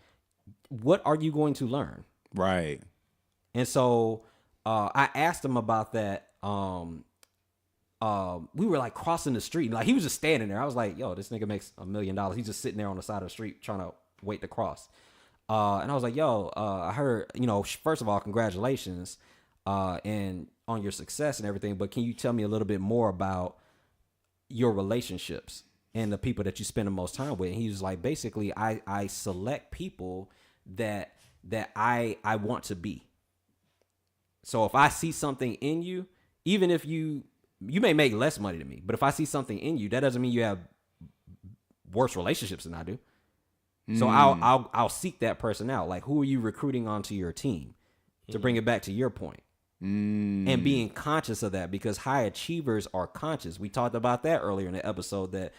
what are you going to learn? Right. And so I asked him about that. We were like crossing the street. Like he was just standing there. I was like, yo, this nigga makes $1 million. He's just sitting there on the side of the street trying to wait to cross. And I was like, yo, I heard, first of all, congratulations and on your success and everything. But can you tell me a little bit more about your relationships and the people that you spend the most time with? And he was like, basically, I select people that I want to be. So if I see something in you, even if you may make less money than me, but if I see something in you, that doesn't mean you have worse relationships than I do. So I'll seek that person out. Like, who are you recruiting onto your team? To bring it back to your point. And being conscious of that, because high achievers are conscious. We talked about that earlier in the episode, that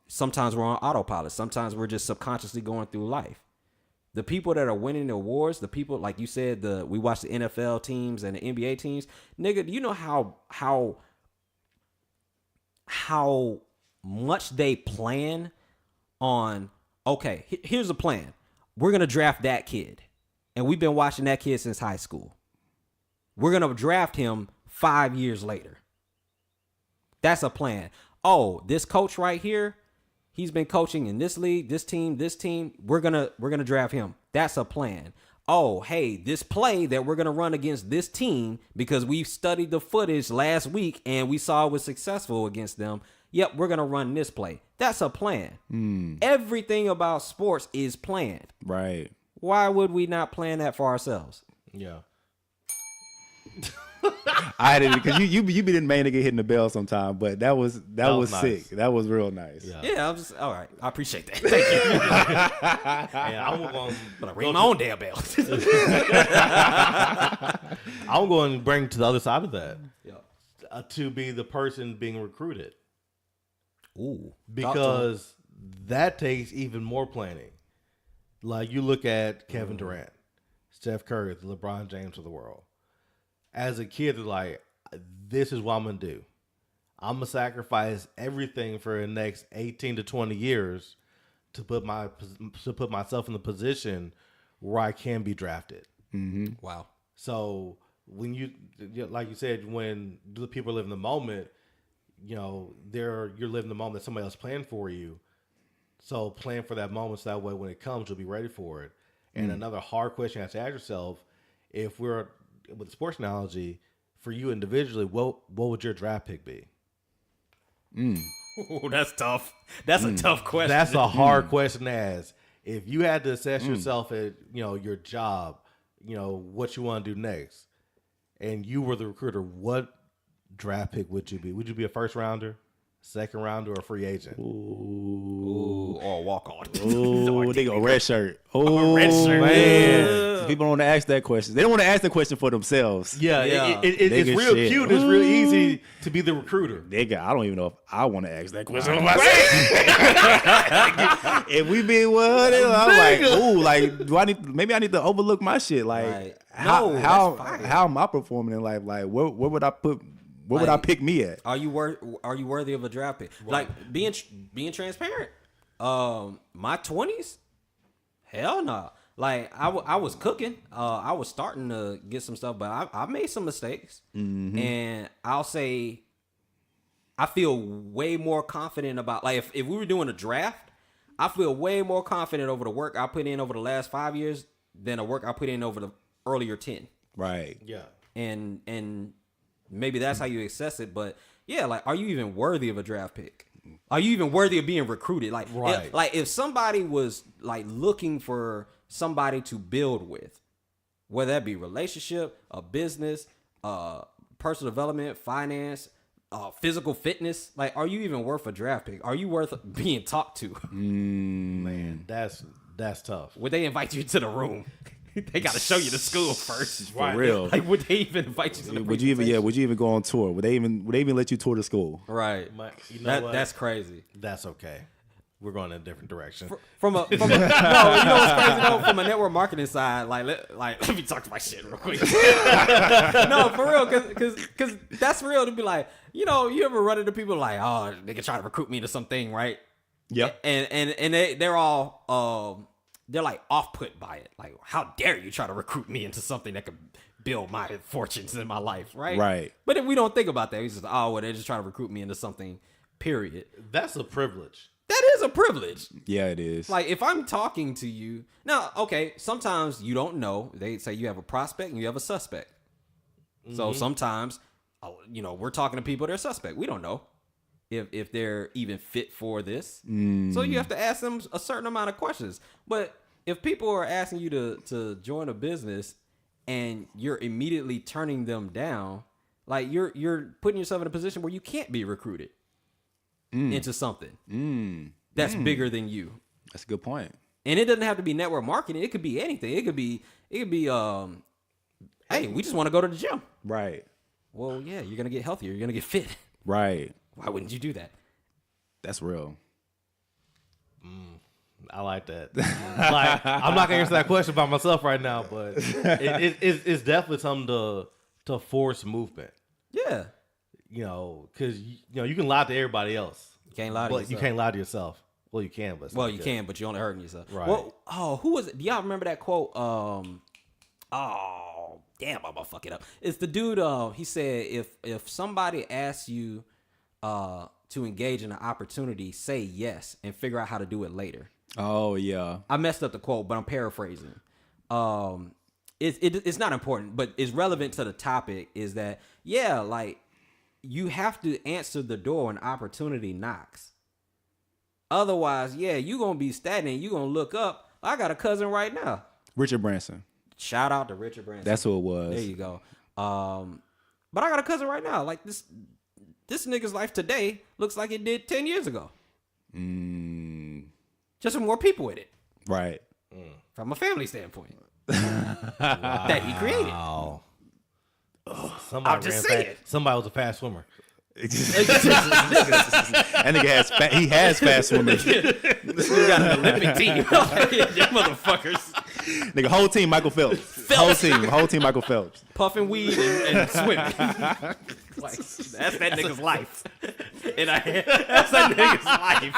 Sometimes we're on autopilot. Sometimes we're just subconsciously going through life. The people that are winning the awards, the people, like you said, we watch the NFL teams and the NBA teams. Nigga, do you know how much they plan on, okay, here's the plan. We're going to draft that kid. And we've been watching that kid since high school. We're going to draft him 5 years later. That's a plan. Oh, this coach right here, he's been coaching in this league, this team. We're gonna draft him. That's a plan. Oh, hey, this play that we're gonna run against this team because we studied the footage last week and we saw it was successful against them. Yep, we're gonna run this play. That's a plan. Everything about sports is planned. Right. Why would we not plan that for ourselves? Yeah. I didn't, because you be the main nigga hitting the bell sometime, but that was nice. sick. That was real nice. Yeah, I'm just all right. I appreciate that. Thank you. And I'm going But I ring my own damn bell. I'm going to bring to the other side of that. Yeah. To be the person being recruited. Ooh. Because that takes even more planning. Like you look at Kevin Durant, Steph Curry, the LeBron James of the world. As a kid, they're like, this is what I'm going to do. I'm going to sacrifice everything for the next 18 to 20 years to put myself in the position where I can be drafted. Mm-hmm. Wow. So when like you said, when the people live in the moment, you're living the moment that somebody else planned for you. So plan for that moment so that way when it comes, you'll be ready for it. And another hard question you have to ask yourself, if we're with the sports analogy, for you individually, what would your draft pick be? Ooh, that's tough. That's a tough question. That's a hard question to ask. If you had to assess yourself at your job, what you want to do next, and you were the recruiter, what draft pick would you be? Would you be a first rounder, second rounder, or a free agent? Ooh, or a walk on. Oh, they go red shirt. Oh, red shirt. Man. People don't want to ask that question. They don't want to ask the question for themselves. Yeah. It's Nigga real shit. cute. It's real easy to be the recruiter. Nigga, I don't even know if I want to ask that question. If we be what? I'm like, ooh, like, maybe I need to overlook my shit. Like, Right. how No, that's fire. how am I performing in life? Like, where would I put? Where would I pick me at? Are you worthy of a draft pick? Right. Like being transparent. My 20s, hell no. Like I was cooking. I was starting to get some stuff, but I made some mistakes. And I'll say I feel way more confident about, like, if we were doing a draft, I feel way more confident over the work I put in over the last 5 years than the work I put in over the earlier 10. Right. Yeah. And maybe that's how you assess it, but yeah, like, are you even worthy of a draft pick? Are you even worthy of being recruited? Like, Right. if somebody was like looking for somebody to build with, whether that be relationship, a business, personal development, finance, physical fitness, like, are you even worth a draft pick? Are you worth being talked to? Man, that's tough. Would they invite you to the room? They got to show you the school first. For real. Like, would they even invite you to the Would you even go on tour? Would they even let you tour the school? Right. You know what? That's crazy. That's okay. We're going in a different direction. From a no, you know what's crazy though? From a network marketing side, like let me talk to my shit real quick. No, for real, cause that's real to be like, you ever run into people like, oh, they can try to recruit me into something, right? Yep. And they're all they're like off put by it. Like, how dare you try to recruit me into something that could build my fortunes in my life, right? Right. But if we don't think about that, we just, oh, well, they're just trying to recruit me into something, period. That's a privilege. That is a privilege. Yeah, it is. Like, if I'm talking to you now, okay, sometimes you don't know. They say you have a prospect and you have a suspect. So sometimes, we're talking to people, they're suspect. We don't know if they're even fit for this. So you have to ask them a certain amount of questions. But if people are asking you to join a business and you're immediately turning them down, like, you're putting yourself in a position where you can't be recruited into something that's bigger than you. That's a good point. And it doesn't have to be network marketing. It could be anything. It could be hey, we just want to go to the gym. Right. Well, yeah, you're going to get healthier. You're going to get fit. Right. Why wouldn't you do that? That's real. I like that. Like, I'm not gonna answer that question by myself right now, but it's definitely something to force movement. Yeah. Because you can lie to everybody else. You can't lie to but yourself. you can't lie to yourself. Well, you can, but it's Well, not you good. can, but you're only hurting yourself. Right. Well, who was it? Do y'all remember that quote? Damn, I'm gonna fuck it up. It's the dude. He said, if somebody asks you to engage in an opportunity, say yes and figure out how to do it later. Oh yeah. I messed up the quote, but I'm paraphrasing. It's not important, but it's relevant to the topic. Is that like you have to answer the door when opportunity knocks. Otherwise, you gonna be stagnant. You gonna look up. I got a cousin right now. Richard Branson. Shout out to Richard Branson. That's who it was. There you go. But I got a cousin right now. Like this nigga's life today looks like it did 10 years ago. Just with more people with it. Right. From a family standpoint. That he created. Wow. I'm just saying. Somebody was a fast swimmer. That nigga has fast swimming. This nigga got an Olympic team. You motherfuckers. Nigga, whole team Michael Phelps. Whole team Michael Phelps. Puffing weed and swimming. Like, that's that nigga's life. That's that nigga's life.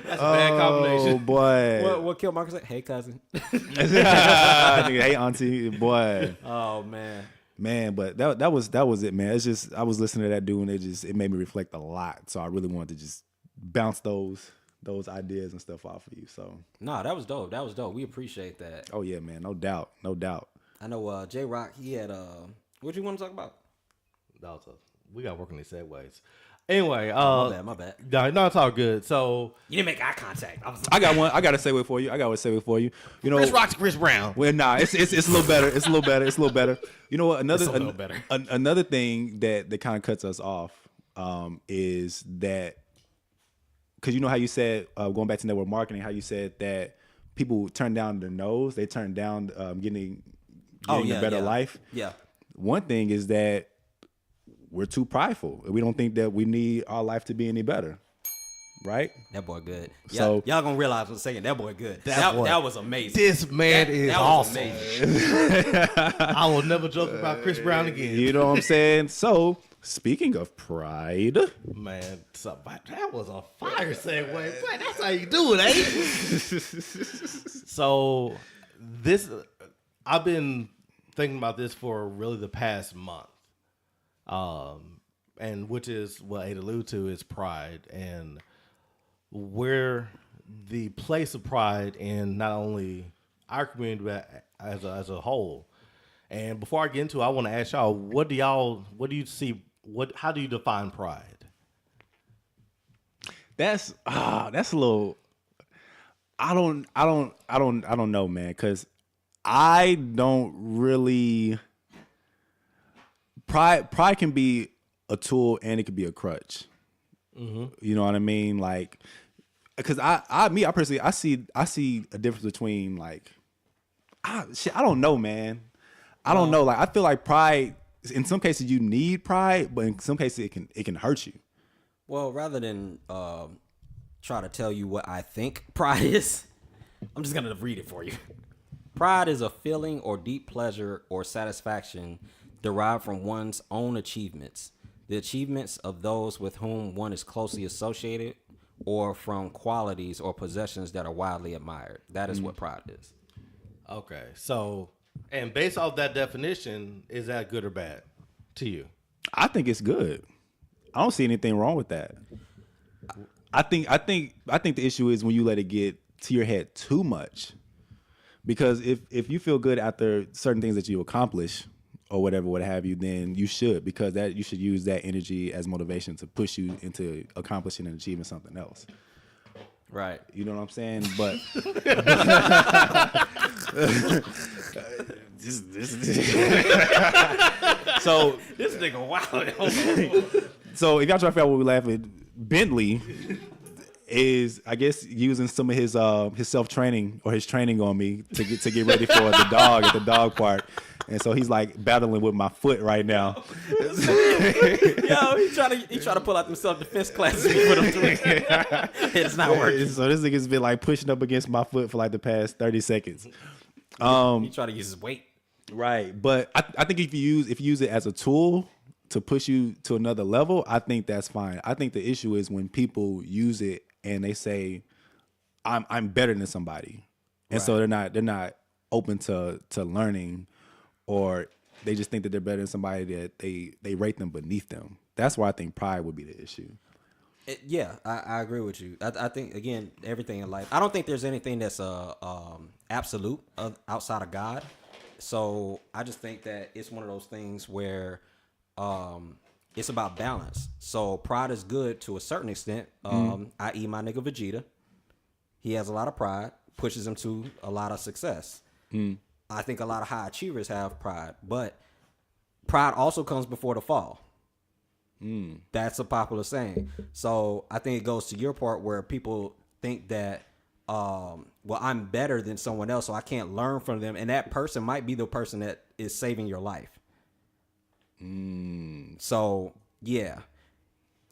That's a bad combination. Oh boy. What killed Marcus? Hey cousin. Nigga, hey auntie, boy. Oh man. Man, but that was it, man. It's just I was listening to that dude and it made me reflect a lot. So I really wanted to just bounce those ideas and stuff off of you. So nah, that was dope. We appreciate that. oh yeah, man, no doubt. I know J Rock, he had what you want to talk about? We got to work on these segues. Anyway, my bad. No, it's all good. So you didn't make eye contact. I got one. I got a segue for you. You know, Chris Rock's Chris Brown. Well, nah, it's a little better. It's a little better. You know what? better. Another thing that kind of cuts us off is that because you know how you said going back to network marketing, how you said that people turn down the no's, they turn down getting a better life. Yeah. One thing is that we're too prideful. We don't think that we need our life to be any better. Right? That boy good. So y'all gonna realize what's saying. That boy good. That was amazing. This man is awesome. Amazing. I will never joke about Chris Brown again. you know what I'm saying? So speaking of pride, man, that was a fire segue. Boy, that's how you do it, eh? So I've been thinking about this for really the past month. And which is what Ada alluded to is pride and where the place of pride in not only our community but as a whole. And before I get into it, I want to ask y'all, what do you see? How do you define pride? that's a little. I don't know, man, because I don't really. Pride can be a tool and it can be a crutch. Mm-hmm. You know what I mean? Like, because I personally, I see a difference between like, I don't know, man. I don't know. Like, I feel like pride. In some cases, you need pride, but in some cases, it can hurt you. Well, rather than try to tell you what I think pride is, I'm just gonna read it for you. Pride is a feeling or deep pleasure or satisfaction derived from one's own achievements, the achievements of those with whom one is closely associated, or from qualities or possessions that are widely admired. That is what pride is. Okay, so, and based off that definition, is that good or bad to you? I think it's good. I don't see anything wrong with that. I think the issue is when you let it get to your head too much. Because if you feel good after certain things that you accomplish or whatever, what have you, then you should, because that you should use that energy as motivation to push you into accomplishing and achieving something else. Right. You know what I'm saying? But so This nigga wow. so if y'all try to figure out what we laughing, Bentley is, I guess, using some of his self-training or his training on me to get ready for the dog at the dog park. And so he's like battling with my foot right now. Yo, he trying to pull out them self-defense classes for them too. It's not working. So this nigga's been like pushing up against my foot for like the past 30 seconds. He trying to use his weight. Right. But I think if you use it as a tool to push you to another level, I think that's fine. I think the issue is when people use it and they say, I'm better than somebody. And so they're not open to learning, or they just think that they're better than somebody that they rate them beneath them. That's why I think pride would be the issue. I agree with you. I think, again, everything in life, I don't think there's anything that's absolute outside of God. So I just think that it's one of those things where it's about balance. So pride is good to a certain extent. I.e. my nigga Vegeta. He has a lot of pride, pushes him to a lot of success. I think a lot of high achievers have pride, but pride also comes before the fall. That's a popular saying. So I think it goes to your part where people think that, well, I'm better than someone else, so I can't learn from them. And that person might be the person that is saving your life. So, yeah.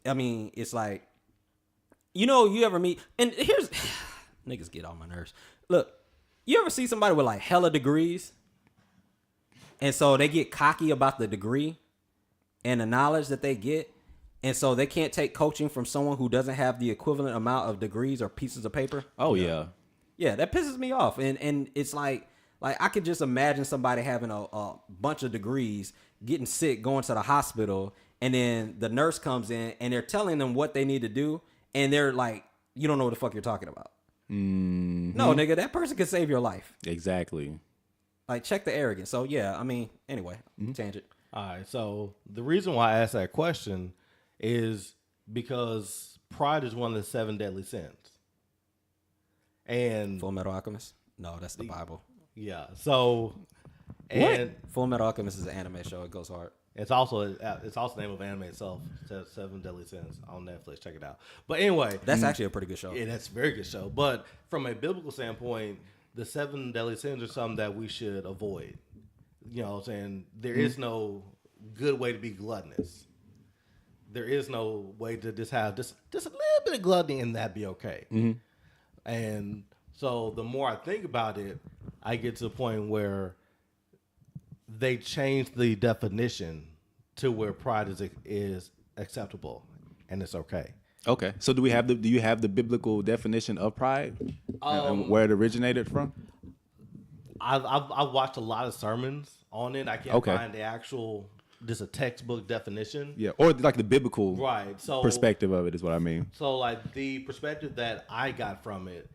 I mean, it's like, you ever meet, and here's, niggas get on my nerves. Look, you ever see somebody with like hella degrees? And so they get cocky about the degree and the knowledge that they get. And so they can't take coaching from someone who doesn't have the equivalent amount of degrees or pieces of paper. Oh, yeah. Yeah, that pisses me off. And it's like I could just imagine somebody having a bunch of degrees, getting sick, going to the hospital, and then the nurse comes in and they're telling them what they need to do. And they're like, you don't know what the fuck you're talking about. No, nigga, that person could save your life. Exactly. Like, check the arrogance. So, yeah, I mean, anyway, tangent. All right. So the reason why I asked that question is because pride is one of the 7 deadly sins. And Full Metal Alchemist? No, that's the Bible. yeah. So, and Full Metal Alchemist is an anime show. It goes hard. it's also the name of anime itself. 7 Deadly Sins on Netflix. Check it out. But anyway, That's actually a pretty good show. yeah, that's a very good show. But from a biblical standpoint, the 7 deadly sins are something that we should avoid. You know what I'm saying? There is no good way to be gluttonous. There is no way to just have just a little bit of gluttony and that be okay. And so the more I think about it, I get to the point where they change the definition to where pride is acceptable and it's okay. Okay. So do you have the biblical definition of pride? And where it originated from? I've watched a lot of sermons on it. I can't find the actual just a textbook definition. Yeah, or like the biblical So perspective of it is what I mean. So like the perspective that I got from it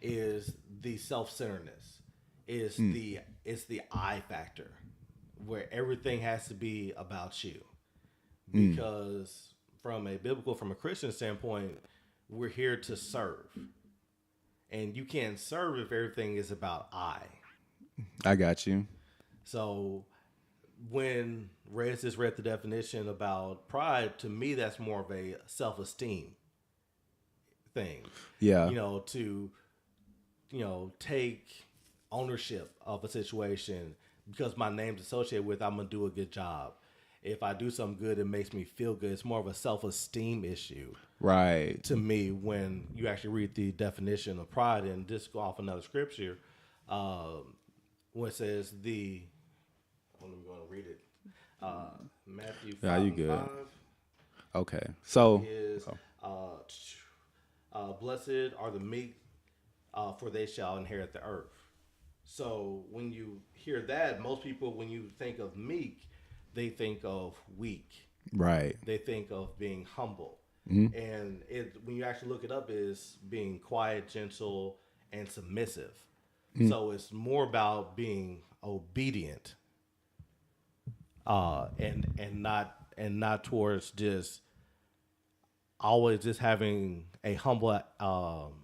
is the self-centeredness. It's the I factor, where everything has to be about you. Because from a Christian standpoint, we're here to serve. And you can't serve if everything is about I got you. So when Reyes just read the definition about pride, to me, that's more of a self-esteem thing. Yeah. To take ownership of a situation because my name's associated with, I'm going to do a good job. If I do something good, it makes me feel good. It's more of a self-esteem issue. Right. To me, when you actually read the definition of pride, and just go off another scripture, when it says I'm going to read it. Matthew 5. Yeah, you good. 5 okay. So is blessed are the meek, for they shall inherit the earth. So when you hear that, most people, when you think of meek, they think of weak. Right. They think of being humble. And when you actually look it up, is being quiet, gentle, and submissive. So it's more about being obedient, and not towards just always just having a humble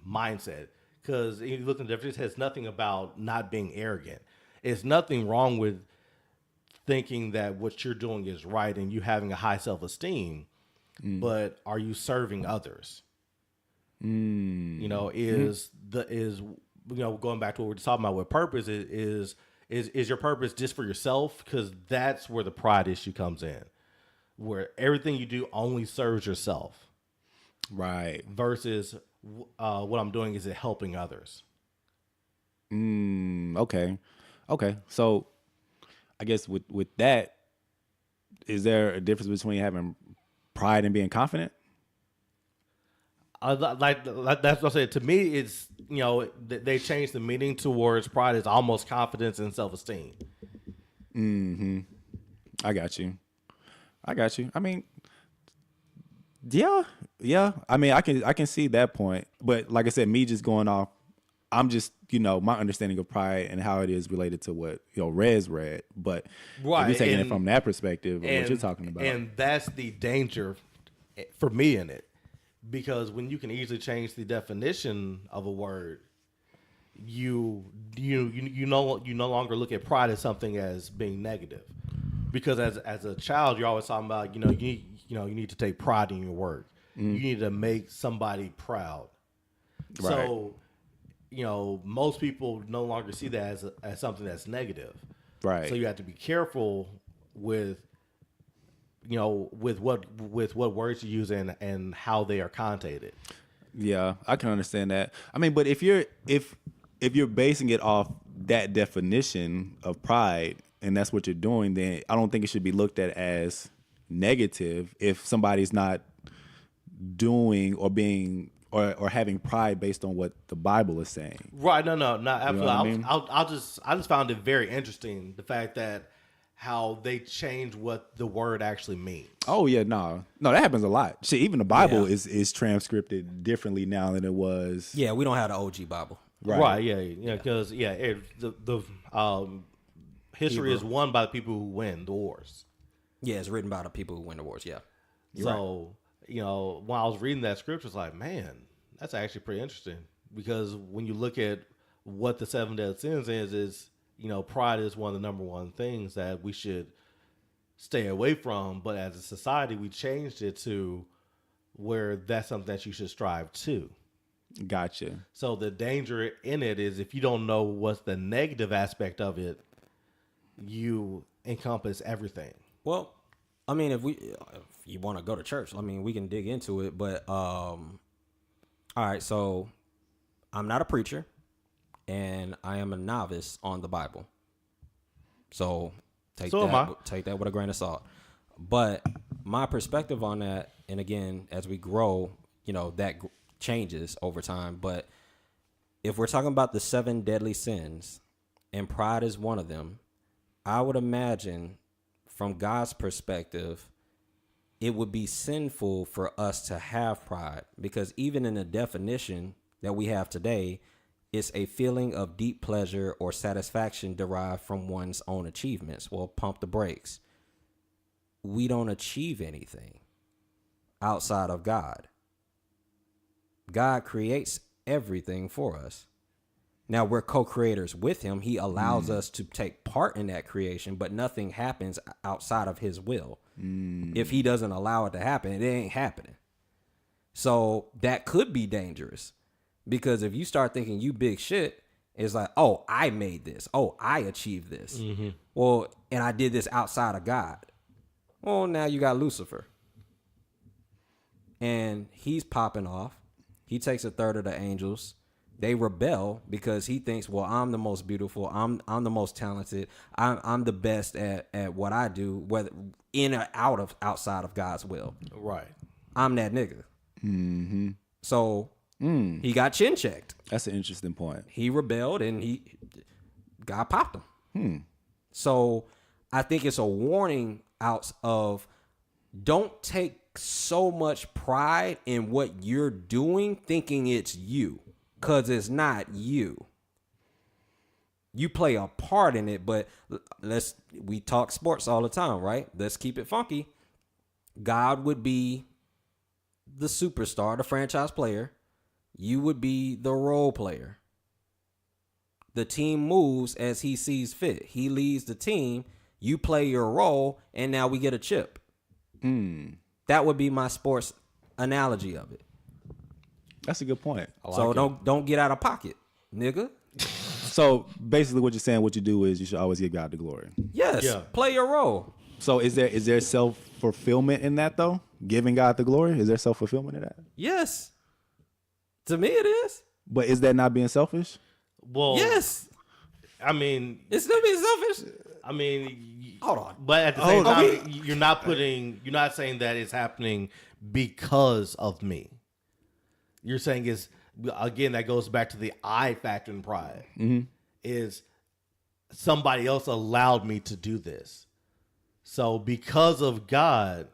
mindset. Because if you look at the definition, it has nothing about not being arrogant. It's nothing wrong with thinking that what you're doing is right and you having a high self-esteem, but are you serving others? You know, is going back to what we're just talking about with purpose is your purpose just for yourself? Because that's where the pride issue comes in, where everything you do only serves yourself. Right. Versus what I'm doing is it helping others. Okay. So I guess with that, is there a difference between having pride and being confident? Like that's what I said. To me, it's, you know, they changed the meaning towards pride is almost confidence and self-esteem. I got you. I mean, yeah. I mean, I can see that point. But like I said, me just going off, I'm just, you know, my understanding of pride and how it is related to what, you know, Rez read. But if you're taking it from that perspective of what you're talking about. And that's the danger for me in it. Because when you can easily change the definition of a word, you no longer look at pride as something as being negative. Because as a child, you're always talking about, you need to take pride in your work. You need to make somebody proud. Right. So, you know, most people no longer see that as something that's negative. Right. So you have to be careful with, you know, with what words you use and how they are connotated. Yeah, I can understand that. I mean, but if you're basing it off that definition of pride and that's what you're doing, then I don't think it should be looked at as negative if somebody's not doing or being or having pride based on what the Bible is saying. Right? No, absolutely. You know what I mean? I just found it very interesting, the fact that how they change what the word actually means. Oh yeah, no, that happens a lot. Shit, even the Bible is transcripted differently now than it was. Yeah, we don't have the OG Bible. Right. Yeah. Because the history is won by the people who win the wars. Yeah, it's written by the people who win the wars. Yeah. So you know, when I was reading that scripture, it's like, man, that's actually pretty interesting, because when you look at what the 7 deadly sins is, you know, pride is one of the number one things that we should stay away from. But as a society, we changed it to where that's something that you should strive to. Gotcha. So the danger in it is, if you don't know what's the negative aspect of it, you encompass everything. Well, I mean, if you want to go to church, I mean, we can dig into it. But all right, so I'm not a preacher, and I am a novice on the Bible. So take that with a grain of salt. But my perspective on that, and again, as we grow, you know, that changes over time. But if we're talking about the 7 deadly sins, and pride is one of them, I would imagine from God's perspective, it would be sinful for us to have pride, because even in the definition that we have today, it's a feeling of deep pleasure or satisfaction derived from one's own achievements. Well, pump the brakes. We don't achieve anything outside of God. God creates everything for us. Now, we're co-creators with him. He allows us to take part in that creation, but nothing happens outside of his will. If he doesn't allow it to happen, it ain't happening. So that could be dangerous, because if you start thinking you big shit, it's like, oh, I made this. Oh, I achieved this. Mm-hmm. Well, and I did this outside of God. Well, now you got Lucifer. And he's popping off. He takes a third of the angels. They rebel because he thinks, well, I'm the most beautiful. I'm the most talented. I'm the best at what I do, whether in or outside of God's will. Right. I'm that nigga. Mm-hmm. So he got chin checked. That's an interesting point. He rebelled and God popped him. So I think it's a warning out of, don't take so much pride in what you're doing thinking it's you. Because it's not you. You play a part in it, but we talk sports all the time, right? Let's keep it funky. God would be the superstar, the franchise player. You would be the role player. The team moves as he sees fit. He leads the team. You play your role, and now we get a chip. That would be my sports analogy of it. That's a good point. So don't get out of pocket, nigga. So basically, what you're saying, what you do is you should always give God the glory. Yes, Yeah. play your role. So is there self fulfillment in that though? Giving God the glory, is there self fulfillment in that? Yes, to me it is. But is that not being selfish? Well, Yes, I mean, it's still being selfish. I mean, Hold on. but at the same Hold time, you're not saying that it's happening because of me. You're saying is, again, that goes back to the I factor in pride. Is somebody else allowed me to do this. So because of God,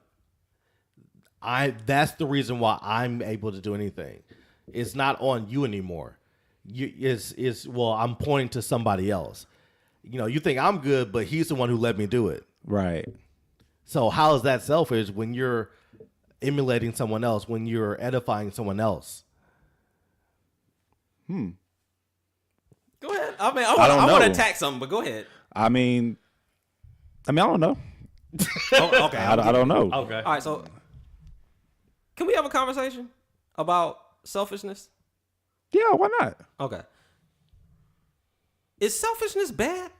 that's the reason why I'm able to do anything. It's not on you anymore. I'm pointing to somebody else. You know, you think I'm good, but he's the one who let me do it. Right. So how is that selfish when you're emulating someone else, when you're edifying someone else? Go ahead. I mean, don't I want to know. attack something, but go ahead. I mean, I don't know. Okay. I don't know. Okay. All right. So, can we have a conversation about selfishness? Yeah, why not? Okay. Is selfishness bad?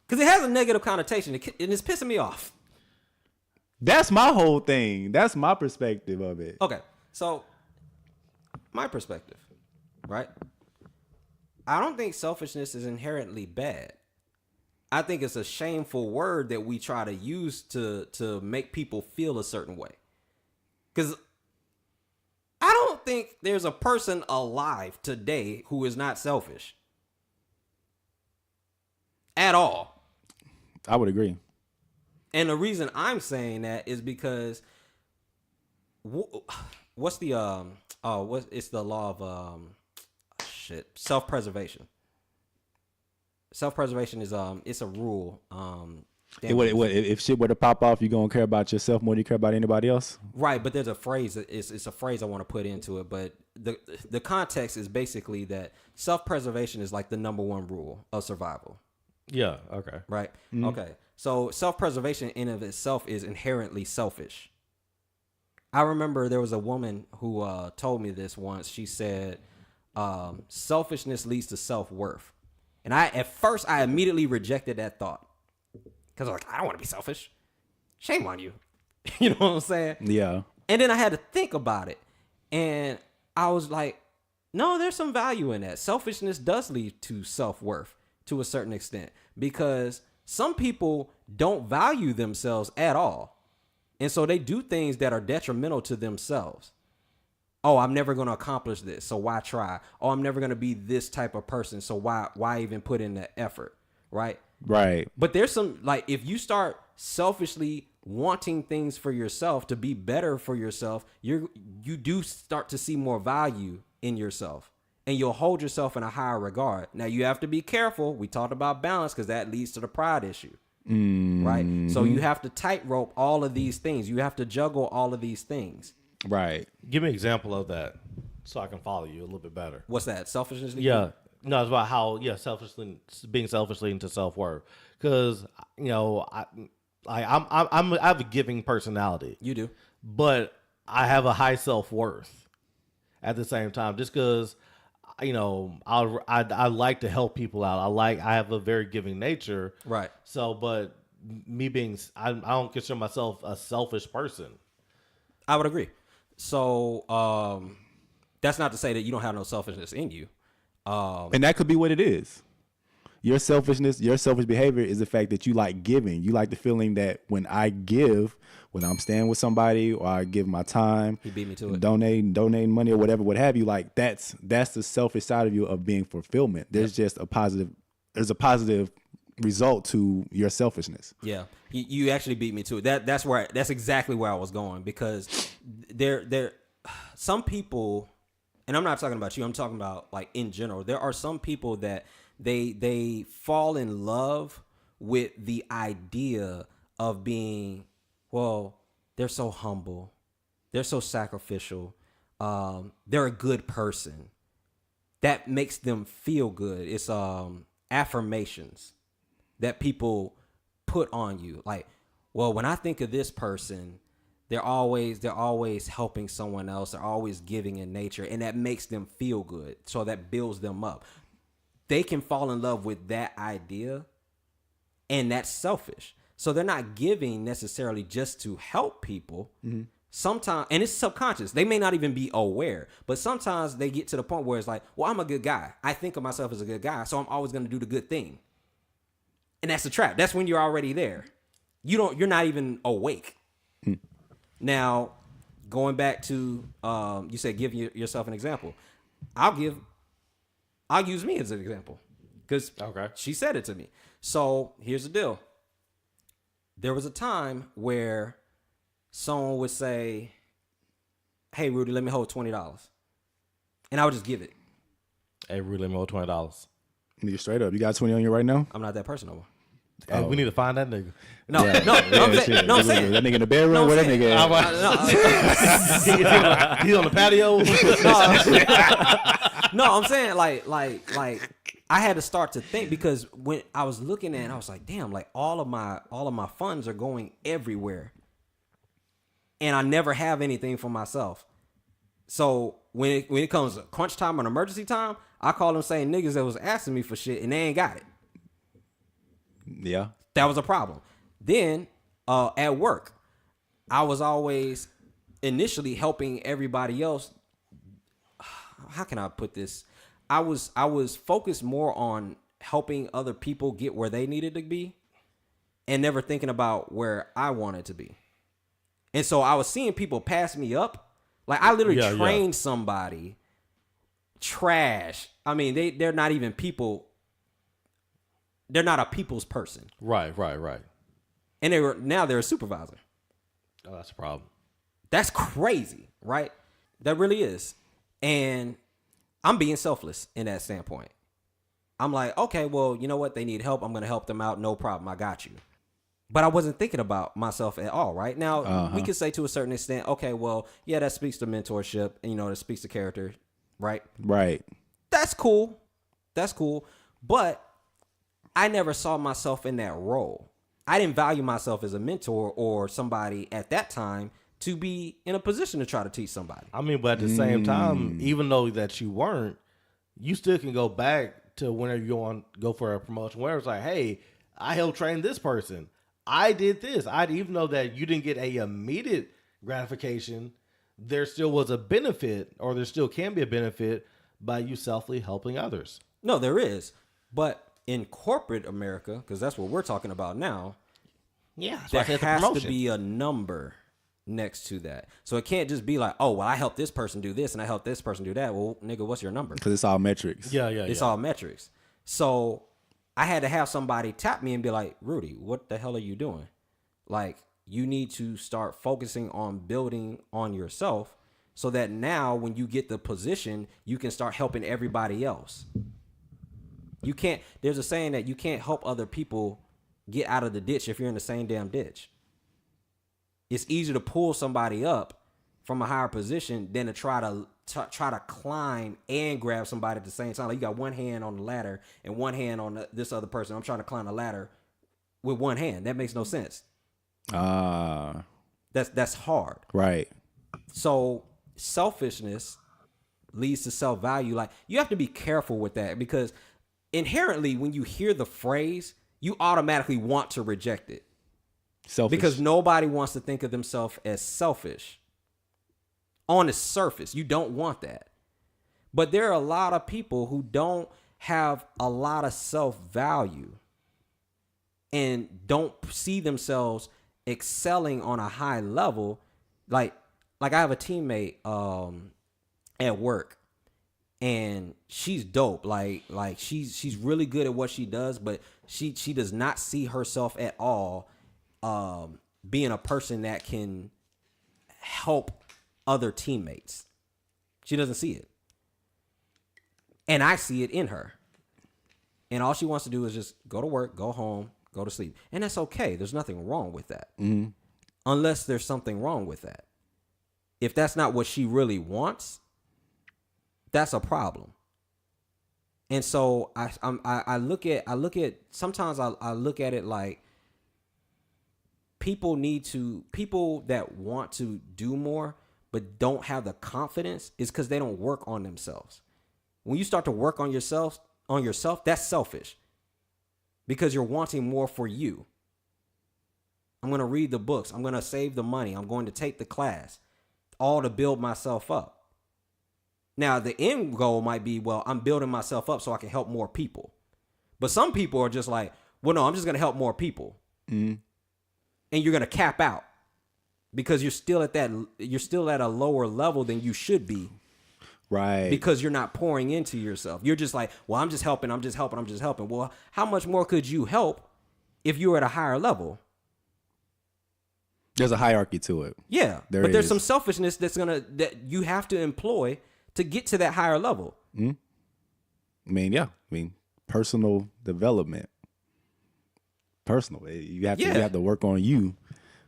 Because it has a negative connotation, and it's pissing me off. That's my whole thing. That's my perspective of it. Okay, so my perspective, right? I don't think selfishness is inherently bad. I think it's a shameful word that we try to use to make people feel a certain way. Because I don't think there's a person alive today who is not selfish. At all. I would agree. And the reason I'm saying that is because what's the it's the law of self-preservation. Self-preservation is it's a rule. If shit were to pop off, you gonna care about yourself more than you care about anybody else? Right, but there's a phrase. It's a phrase I want to put into it, but the context is basically that self-preservation is like the number one rule of survival. Yeah. Okay. Right. Okay. So self-preservation in of itself is inherently selfish. I remember there was a woman who told me this once. She said, "Selfishness leads to self-worth," and at first I immediately rejected that thought. Because I was like, I don't want to be selfish. Shame on you. You know what I'm saying? Yeah. And then I had to think about it. And I was like, no, there's some value in that. Selfishness does lead to self-worth to a certain extent. Because some people don't value themselves at all. And so they do things that are detrimental to themselves. Oh, I'm never going to accomplish this, so why try? Oh, I'm never going to be this type of person, so why even put in the effort, right? Right. But there's some, like, if you start selfishly wanting things for yourself to be better for yourself, you do start to see more value in yourself, and you'll hold yourself in a higher regard. Now, you have to be careful. We talked about balance because that leads to the pride issue, right? So you have to tightrope all of these things. You have to juggle all of these things. Right. Give me an example of that so I can follow you a little bit better. What's that? Selfishness? Yeah. No, it's about how being selfishly into self-worth. Because I have a giving personality. You do. But I have a high self-worth at the same time. Just because I like to help people out. I have a very giving nature. Right. So, but me being I don't consider myself a selfish person. I would agree. So that's not to say that you don't have no selfishness in you. And that could be what it is. Your selfishness, your selfish behavior is the fact that you like giving. You like the feeling that when I give, when I'm staying with somebody or I give my time, He beat me to it. donating money or whatever, what have you, like that's the selfish side of you of being fulfillment. There's just a positive result to your selfishness. Yeah, you actually beat me to it. That's exactly where I was going, because there some people, and I'm not talking about you. I'm talking about like in general. There are some people that they fall in love with the idea of being, well, they're so humble, they're so sacrificial, they're a good person. That makes them feel good. It's affirmations that people put on you. Like, well, when I think of this person, They're always helping someone else. They're always giving in nature, and that makes them feel good. So that builds them up. They can fall in love with that idea, and that's selfish. So they're not giving necessarily just to help people. Sometimes, and it's subconscious. They may not even be aware, but sometimes they get to the point where it's like, well, I'm a good guy. I think of myself as a good guy, so I'm always going to do the good thing. And that's the trap. That's when you're already there. You're not even awake. Now, going back to, you said give yourself an example. I'll use me as an example because she said it to me. So here's the deal. There was a time where someone would say, hey, Rudy, let me hold $20. And I would just give it. Hey, Rudy, let me hold $20. Nigga, straight up. You got 20 on you right now? I'm not that person no more. Hey, we need to find that nigga. No, I'm saying. That nigga in the bedroom, where that nigga at? He's on the patio. No, I'm saying like I had to start to think, because when I was looking at it, I was like, damn, like all of my funds are going everywhere. And I never have anything for myself. So when it comes to crunch time or emergency time, I call them saying niggas that was asking me for shit and they ain't got it. Yeah. That was a problem. Then at work, I was always initially helping everybody else. How can I put this? I was focused more on helping other people get where they needed to be and never thinking about where I wanted to be. And so I was seeing people pass me up. Like I literally trained somebody trash. I mean, they're not even people. They're not a people's person. Right. And they're a supervisor. Oh, that's a problem. That's crazy, right? That really is. And I'm being selfless in that standpoint. I'm like, okay, well, you know what? They need help. I'm going to help them out. No problem. I got you. But I wasn't thinking about myself at all, right? Now, we could say to a certain extent, okay, well, yeah, that speaks to mentorship. And, you know, that speaks to character, right? Right. That's cool. But I never saw myself in that role. I didn't value myself as a mentor or somebody at that time to be in a position to try to teach somebody. I mean, but at the same time, even though that you weren't, you still can go back to whenever you go for a promotion where it's like, hey, I helped train this person. I did this. Even though that you didn't get a immediate gratification, there still was a benefit, or there still can be a benefit by you selfly helping others. No, there is. But in corporate America, because that's what we're talking about now, there has to be a number next to that. So it can't just be like, oh, well, I helped this person do this and I helped this person do that. Well, nigga, what's your number? Because it's all metrics. It's all metrics. So I had to have somebody tap me and be like, Rudy, what the hell are you doing? Like, you need to start focusing on building on yourself so that now when you get the position, you can start helping everybody else. You can't, there's a saying that you can't help other people get out of the ditch if you're in the same damn ditch. It's easier to pull somebody up from a higher position than to try to climb and grab somebody at the same time. Like you got one hand on the ladder and one hand on this other person. I'm trying to climb the ladder with one hand. That makes no sense. That's hard. Right. So selfishness leads to self-value. Like you have to be careful with that, because inherently when you hear the phrase, you automatically want to reject it. Selfish. Because nobody wants to think of themselves as selfish. On the surface, you don't want that. But there are a lot of people who don't have a lot of self-value and don't see themselves excelling on a high level. Like I have a teammate at work, and she's dope. Like she's really good at what she does, but she does not see herself at all being a person that can help other teammates. She doesn't see it. And I see it in her. And all she wants to do is just go to work, go home, go to sleep. And that's okay. There's nothing wrong with that. Mm-hmm. Unless there's something wrong with that. If that's not what she really wants, that's a problem. And so I look at sometimes I look at it like people that want to do more but don't have the confidence is because they don't work on themselves. When you start to work on yourself, that's selfish because you're wanting more for you. I'm going to read the books. I'm going to save the money. I'm going to take the class, all to build myself up. Now, the end goal might be, well, I'm building myself up so I can help more people. But some people are just like, well, no, I'm just going to help more people. Mm-hmm. And you're going to cap out because you're still at a lower level than you should be. Right. Because you're not pouring into yourself. You're just like, well, I'm just helping. Well, how much more could you help if you were at a higher level? There's a hierarchy to it. Yeah. There's some selfishness that you have to employ to get to that higher level. Mm-hmm. I mean, personal development. You have to work on you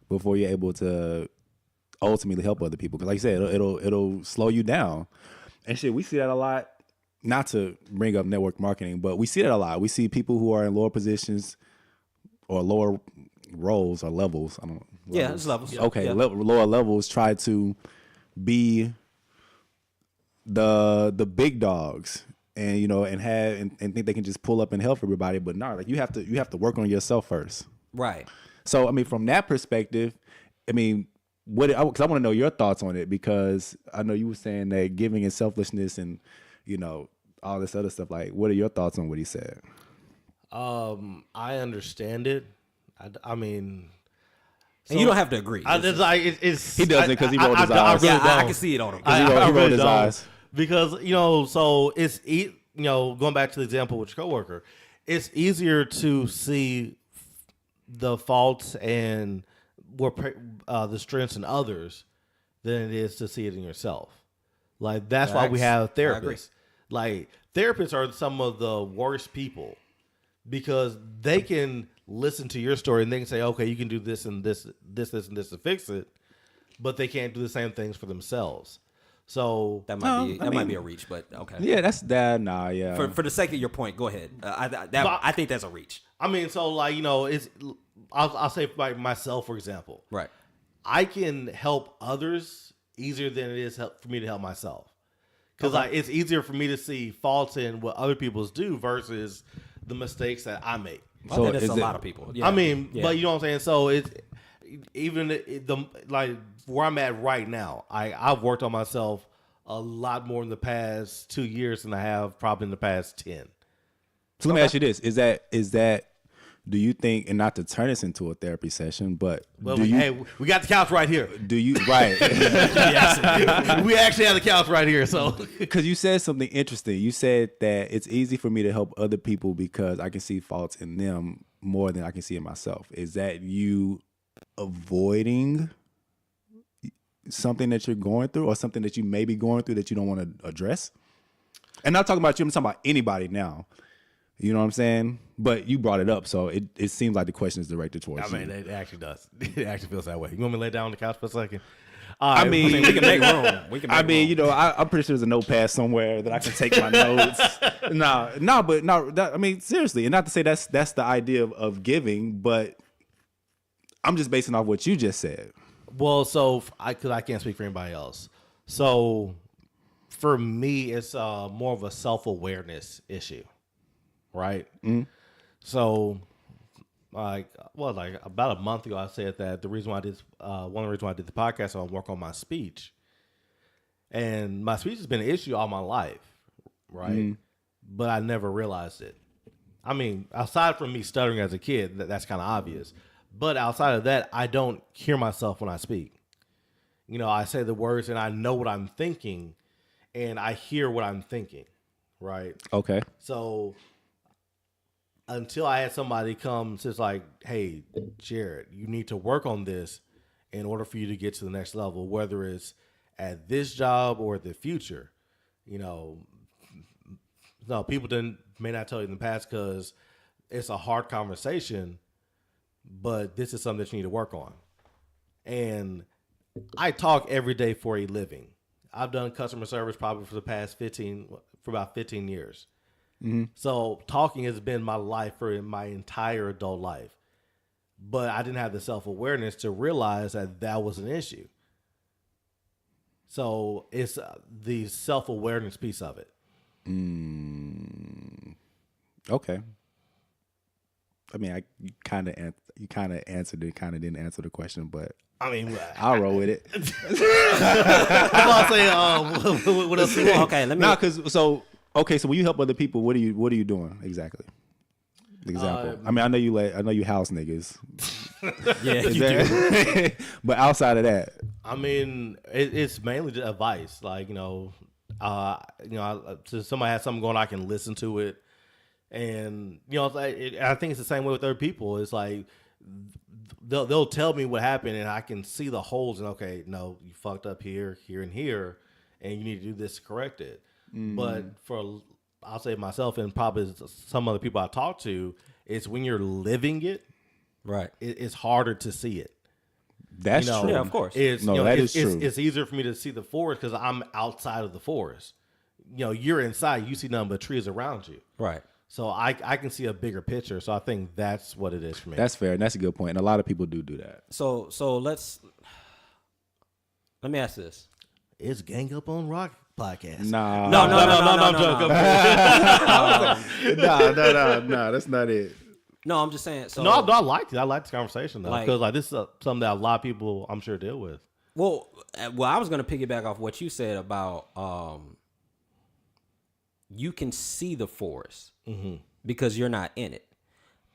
before you're able to ultimately help other people. Because like you said, it'll slow you down. And shit, we see that a lot. Not to bring up network marketing, but we see that a lot. We see people who are in lower positions or lower roles or levels. I don't know. Yeah, it's levels. Okay, yeah. Lower levels try to be the big dogs, and and think they can just pull up and help everybody. But no, like you have to work on yourself first. Right. So I mean, from that perspective, I mean, because I want to know your thoughts on it, because I know you were saying that giving and selflessness and all this other stuff. Like, what are your thoughts on what he said? I understand it. I mean, and you don't have to agree. He doesn't because he rolled his eyes. I can see it on him. He rolled his eyes. Because so it's going back to the example with your coworker, it's easier to see the faults and the strengths in others than it is to see it in yourself. Like that's why we have therapists. Like therapists are some of the worst people because they can listen to your story and they can say, okay, you can do this and this and this to fix it, but they can't do the same things for themselves. So that might be a reach, but okay. Yeah, that's that. Nah, yeah. For the sake of your point, go ahead. I think that's a reach. I mean, so like it's. I'll say like myself, for example. Right. I can help others easier than it is for me to help myself. Because it's easier for me to see faults in what other people do versus the mistakes that I make. I think that's a lot of people. Yeah. I mean, but you know what I'm saying? So it's even like where I'm at right now, I've worked on myself a lot more in the past 2 years than I have probably in the past 10. So let me ask you this. Is that do you think, and not to turn this into a therapy session, but we got the couch right here. Do you right? Yes, we actually have the couch right here. So because you said something interesting, you said that it's easy for me to help other people because I can see faults in them more than I can see in myself. Is that you avoiding something that you're going through, or something that you may be going through that you don't want to address? And not talking about you, I'm talking about anybody now. You know what I'm saying? But you brought it up, so it seems like the question is directed towards you. I mean, it actually does. It actually feels that way. You want me to lay down on the couch for a second? I mean, we can make room. I'm pretty sure there's a notepad somewhere that I can take my notes. I mean, seriously, and not to say that's the idea of giving, but I'm just basing off what you just said. Well, so because I can't speak for anybody else. So for me, it's more of a self-awareness issue. Right. Mm-hmm. So, about a month ago, I said that the reason why I did one of the reasons why I did the podcast, I work on my speech, and my speech has been an issue all my life, right? Mm-hmm. But I never realized it. I mean, aside from me stuttering as a kid, that's kind of obvious. But outside of that, I don't hear myself when I speak. I say the words and I know what I'm thinking, and I hear what I'm thinking, right? Okay. So until I had somebody come says like, hey, Jared, you need to work on this in order for you to get to the next level, whether it's at this job or the future. No, people may not tell you in the past because it's a hard conversation, but this is something that you need to work on. And I talk every day for a living. I've done customer service probably for about 15 years. Mm-hmm. So talking has been my life for my entire adult life. but I didn't have the self-awareness to realize that that was an issue. So it's the self-awareness piece of it. Okay. I mean, you kind of answered it, kind of didn't answer the question, but I mean, I'll roll with it. I'm about to say, what else you want? Okay, let me. No, so when you help other people, what are you doing exactly? Example. I mean, I know you house niggas. Yeah, you do. But outside of that, I mean, it's mainly just advice. Like, so somebody has something going on, I can listen to it. And, I think it's the same way with other people. It's like, they'll tell me what happened and I can see the holes and, okay, no, you fucked up here, here, and here, and you need to do this to correct it. But I'll say myself and probably some other people I talk to, it's when you're living it, Right. it's harder to see it. that's true. Yeah, of course. That is true. It's easier for me to see the forest because I'm outside of the forest. You're inside. You see nothing but trees around you. Right. So I can see a bigger picture. So I think that's what it is for me. That's fair, and that's a good point. And a lot of people do that. So let me ask this. It's Gang Up on Rock podcast. Nah. No. I'm joking. No, that's not it. No, I'm just saying. So No, I like it. I like this conversation though, Like- because this is something that a lot of people I'm sure deal with. Well, I was going to piggyback off what you said about you can see the forest because you're not in it.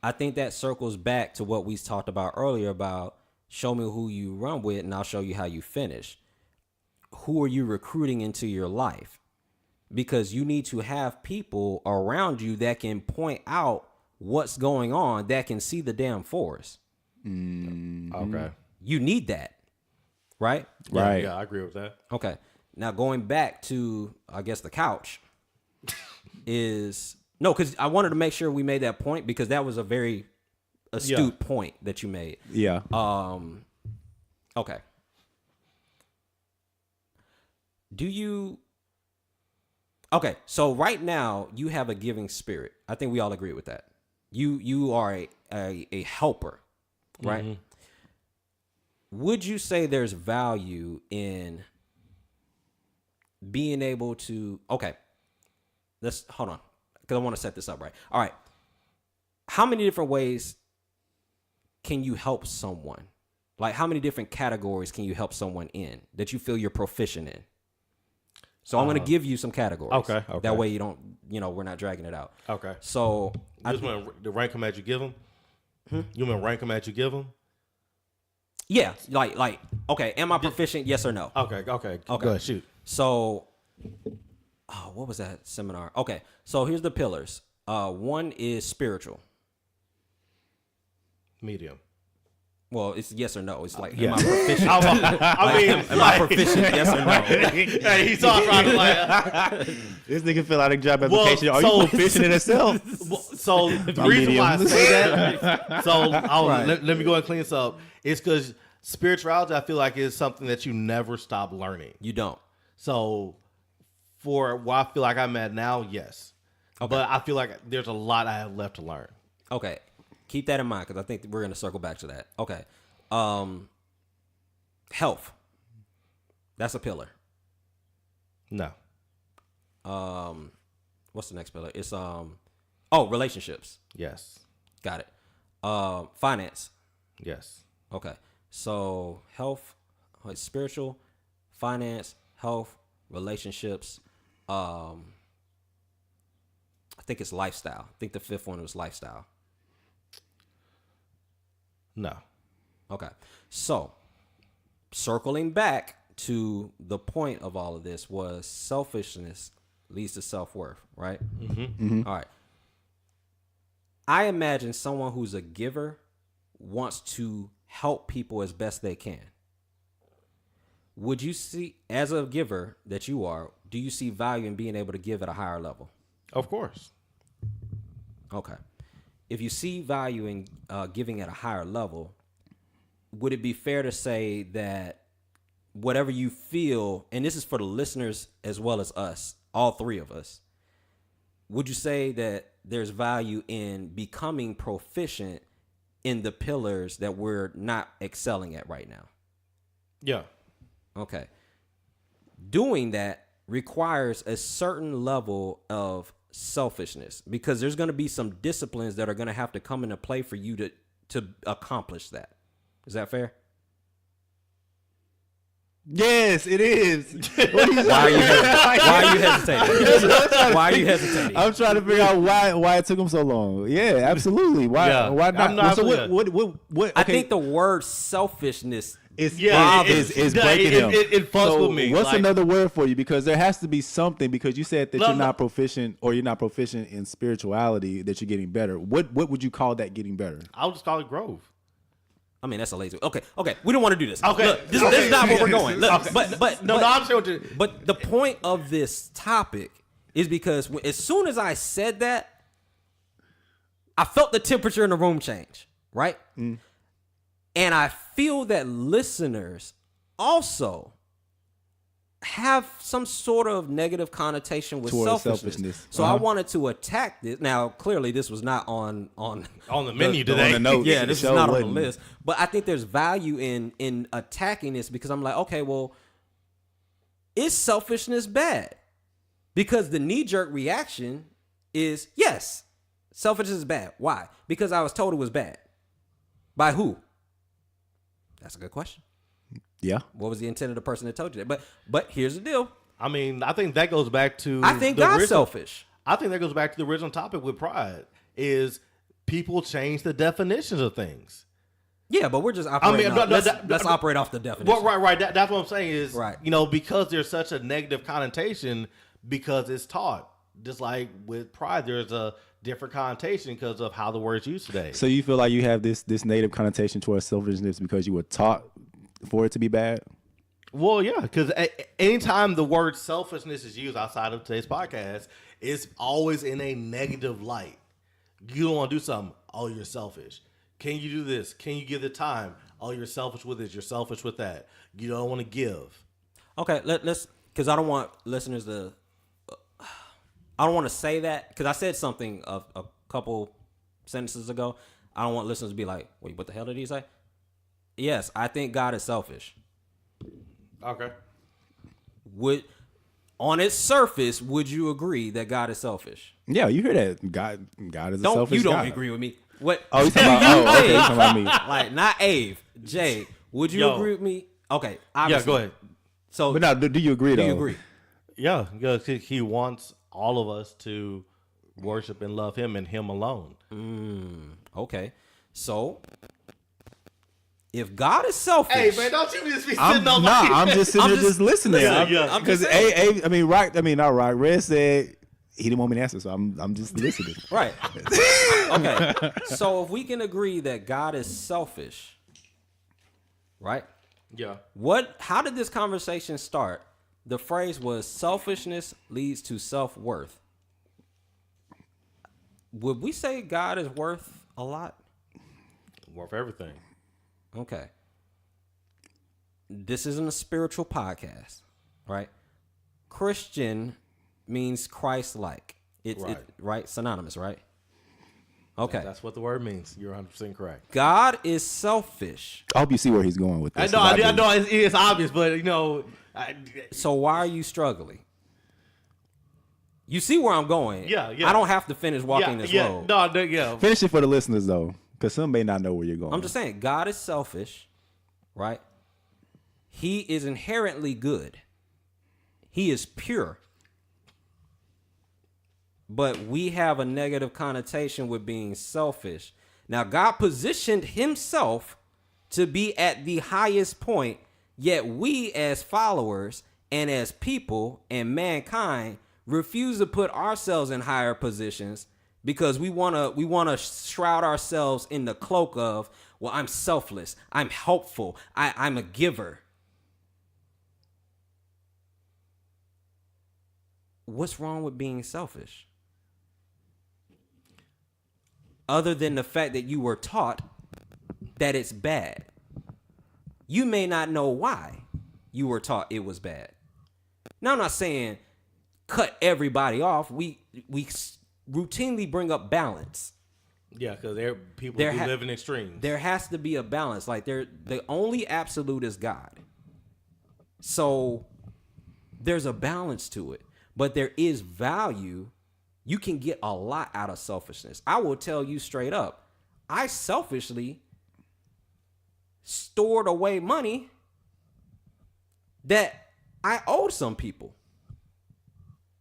I think that circles back to what we talked about earlier about show me who you run with and I'll show you how you finish. Who are you recruiting into your life? Because you need to have people around you that can point out what's going on, that can see the damn forest. Okay. You need that, right? Right. Yeah, I agree with that. Okay. Now going back to, I guess, the couch is no, because I wanted to make sure we made that point because that was a very astute point that you made. Yeah. Okay. Okay, so right now you have a giving spirit. I think we all agree with that. You are a helper, right? Would you say there's value in being able to, okay, let's hold on, because I want to set this up right. All right. How many different ways can you help someone? Like, how many different categories can you help someone in that you feel you're proficient in? So I'm going to give you some categories. Okay. That way you don't, we're not dragging it out. Okay. So You just want to rank them as you give them? You want to rank them as you give them? yeah, like, okay, am I proficient? Yes or no? Okay. Go ahead, shoot. So, what was that seminar? Okay, so here's the pillars. One is spiritual. Medium. Well, it's yes or no. It's like, Yeah. am I proficient? Am I proficient? Yes or no? Hey, he's talking about it like. This nigga fill out a job application. Well, Are so- you proficient in itself? So the reason why I say that, so Right. let me go ahead and clean this up. It's because spirituality, I feel like, is something that you never stop learning. You don't. So for where I feel like I'm at now, yes. Okay. But I feel like there's a lot I have left to learn. Okay. Keep that in mind because I think we're going to circle back to that. Okay. Health. That's a pillar. No. What's the next pillar? It's relationships. Yes. Got it. Finance. Yes. Okay. So health, spiritual, finance, health, relationships. I think it's lifestyle. I think the fifth one was lifestyle. No. Okay. So circling back to the point of all of this was selfishness leads to self-worth, right? All right. I imagine someone who's a giver wants to help people as best they can. Would you see, as a giver that you are, do you see value in being able to give at a higher level? Of course. Okay. If you see value in giving at a higher level, would it be fair to say that whatever you feel, and this is for the listeners as well as us, all three of us, would you say that there's value in becoming proficient in the pillars that we're not excelling at right now. Yeah. Okay. Doing that requires a certain level of selfishness because there's going to be some disciplines that are going to have to come into play for you to accomplish that. Is that fair? Yes, it is. Why are you hesitating? Why are you hesitating? I'm trying to figure out why it took him so long. Yeah, absolutely. Why? Yeah. Why not? I'm not- So what? Okay. I think the word selfishness It's it's breaking him. It fucks So with me. what's Like, another word for you? Because there has to be something. Because you said that No, you're no. not proficient, or you're not proficient in spirituality. That you're getting better. What would you call that getting better? I'll just call it growth. I mean, that's a lazy. Okay. We don't want to do this. Okay. Look, this is not where we're going. Look, Okay. but No, I'm sure what you. But the point of this topic is because as soon as I said that, I felt the temperature in the room change, right? And I feel that listeners also have some sort of negative connotation with Towards selfishness. selfishness. So I wanted to attack this. Now, clearly, this was not on On the menu today. on the notes. yeah, The this is show not on the wasn't. list. But I think there's value in attacking this because I'm like, okay, well, is selfishness bad? Because the knee-jerk reaction is, yes, selfishness is bad. Why? Because I was told it was bad. By who? That's a good question. Yeah. What was the intent of the person that told you that? But here's the deal. I mean, I think that goes back to. I think the God's original- selfish. I think that goes back to the original topic with pride. Is people change the definitions of things. Yeah, but we're just operating. Let's operate off the definition. Well, right. That's what I'm saying is, Right. Because there's such a negative connotation because it's taught. Just like with pride, there's a different connotation because of how the word's used today. So you feel like you have this negative connotation towards selfishness because you were taught for it to be bad? Well, yeah, because anytime the word selfishness is used outside of today's podcast, it's always in a negative light. You don't want to do something. Oh, you're selfish. Can you do this? Can you give the time? Oh, you're selfish with this. You're selfish with that. You don't want to give. Okay, let's because I don't want listeners to. I don't want to say that because I said something a couple sentences ago. I don't want listeners to be like, "Wait, what the hell did he say?" Yes, I think God is selfish. Okay. On its surface, would you agree that God is selfish? Yeah, you hear that? God is a selfish Don't God. agree with me? What? Oh, you talking about? Okay, you talking about me? Like not Ave, Jay. Would you agree with me? Okay, Yeah, obviously. go ahead. So, But now, do you agree? do though? you agree? Yeah, because he wants all of us to worship and love him and him alone. Okay, so if God is selfish, don't you just be I'm just sitting here just listening. listen, yeah, I'm Because just saying. not right. Red said he didn't want me to answer, so I'm just listening. Right. Okay. So if we can agree that God is selfish, right? Yeah. How did this conversation start? The phrase was selfishness leads to self-worth. Would we say God is worth a lot? Worth everything. Okay. This isn't a spiritual podcast, right? Christian means Christ-like. It's Right. right? Synonymous, right? Okay. That's what the word means. You're 100% correct. God is selfish. I hope you see where he's going with this. I know it's obvious, but So why are you struggling? You see where I'm going. Yeah. I don't have to finish walking this road. Yeah. Finish it for the listeners though, because some may not know where you're going. I'm just saying, God is selfish, right? He is inherently good. He is pure. But we have a negative connotation with being selfish. Now, God positioned himself to be at the highest point, yet we as followers and as people and mankind refuse to put ourselves in higher positions because we want to shroud ourselves in the cloak of, well, I'm selfless, I'm helpful, I'm a giver. What's wrong with being selfish? Other than the fact that you were taught that it's bad. You may not know why you were taught it was bad. Now, I'm not saying cut everybody off. We routinely bring up balance. Yeah, because people There do ha- live in extremes. There has to be a balance. Like the only absolute is God. So there's a balance to it, but there is value. You can get a lot out of selfishness. I will tell you straight up, I selfishly stored away money that I owed some people.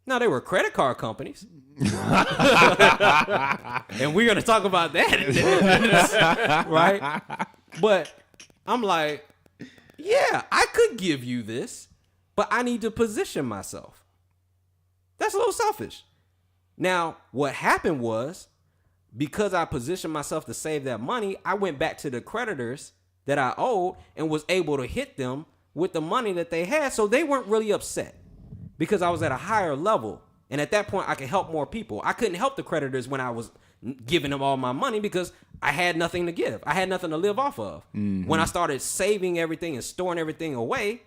Now, they were credit card companies. And we're going to talk about that. Right? But I'm like, yeah, I could give you this, but I need to position myself. That's a little selfish. Now, what happened was, because I positioned myself to save that money, I went back to the creditors that I owed and was able to hit them with the money that they had. So they weren't really upset because I was at a higher level. And at that point, I could help more people. I couldn't help the creditors when I was giving them all my money because I had nothing to give. I had nothing to live off of. Mm-hmm. When I started saving everything and storing everything away,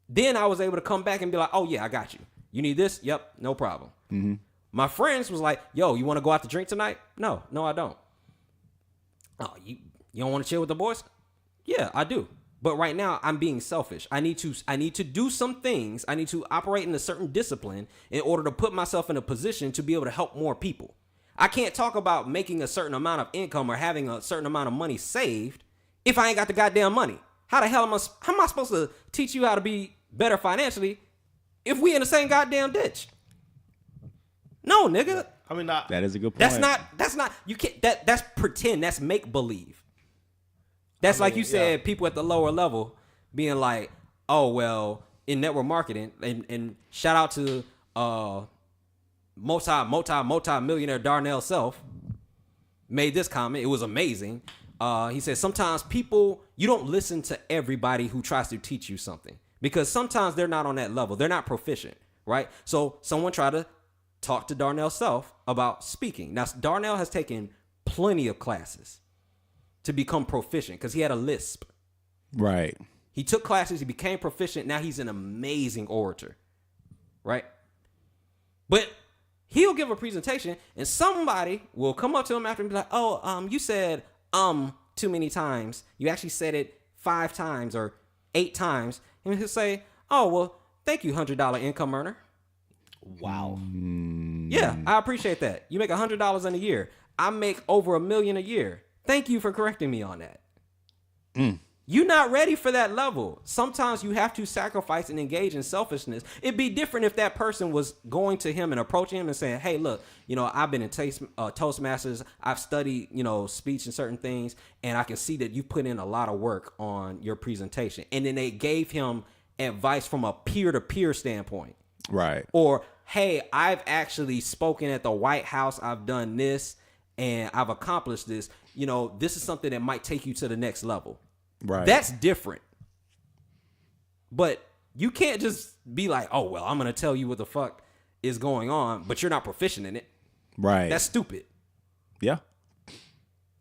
then I was able to come back and be like, oh, yeah, I got you. You need this? Yep, no problem. Mm-hmm. My friends was like, yo, you want to go out to drink tonight? No, I don't. Oh, you don't want to chill with the boys? Yeah, I do. But right now, I'm being selfish. I need to do some things. I need to operate in a certain discipline in order to put myself in a position to be able to help more people. I can't talk about making a certain amount of income or having a certain amount of money saved if I ain't got the goddamn money. How the hell am I supposed to teach you how to be better financially if we in the same goddamn ditch? No, nigga. I mean, that is a good point. That's not, you can't, that's pretend, that's make believe. That's like you said, people at the lower level being like, oh, well, in network marketing, and shout out to multi-millionaire Darnell Self made this comment. It was amazing. He said, sometimes you don't listen to everybody who tries to teach you something because sometimes they're not on that level. They're not proficient, right? So someone tried to talk to Darnell Self about speaking. Now, Darnell has taken plenty of classes to become proficient because he had a lisp. Right. He took classes, he became proficient. Now he's an amazing orator. Right? But he'll give a presentation and somebody will come up to him after and be like, oh, you said too many times. You actually said it 5 times or 8 times. And he'll say, oh, well, thank you, $100 income earner. Wow. Yeah, I appreciate that. You make $100 in a year. I make over $1 million a year. Thank you for correcting me on that. You're not ready for that level. Sometimes you have to sacrifice and engage in selfishness. It'd be different if that person was going to him and approaching him and saying, hey, look, I've been in Toastmasters. I've studied, speech and certain things, and I can see that you put in a lot of work on your presentation. And then they gave him advice from a peer-to-peer standpoint. Right. Or, hey, I've actually spoken at the White House. I've done this, and I've accomplished this. This is something that might take you to the next level. Right. That's different. But you can't just be like, oh, well, I'm going to tell you what the fuck is going on, but you're not proficient in it. Right. That's stupid. Yeah.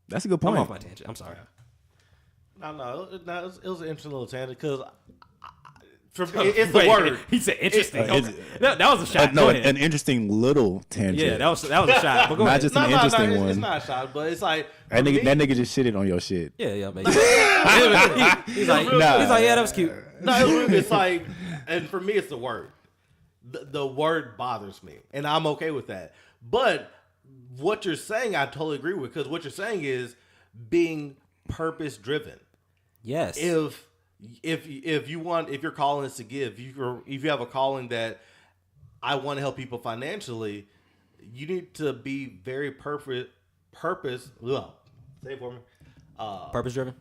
That's a good point. I'm off my tangent. I'm sorry. No, it was an interesting little tangent because it's the word. He said interesting. That was a shot. No, an interesting little tangent. Yeah, that was a shot. But go not ahead. just an interesting one. It's not a shot, but it's like that nigga just shitted on your shit. Yeah, man. He's like, yeah, that was cute. No, it's like, and for me, it's the word. The word bothers me, and I'm okay with that. But what you're saying, I totally agree with, because what you're saying is being purpose driven. Yes. If your calling is to give, if you have a calling that I want to help people financially, you need to be very say it for me. Purpose driven.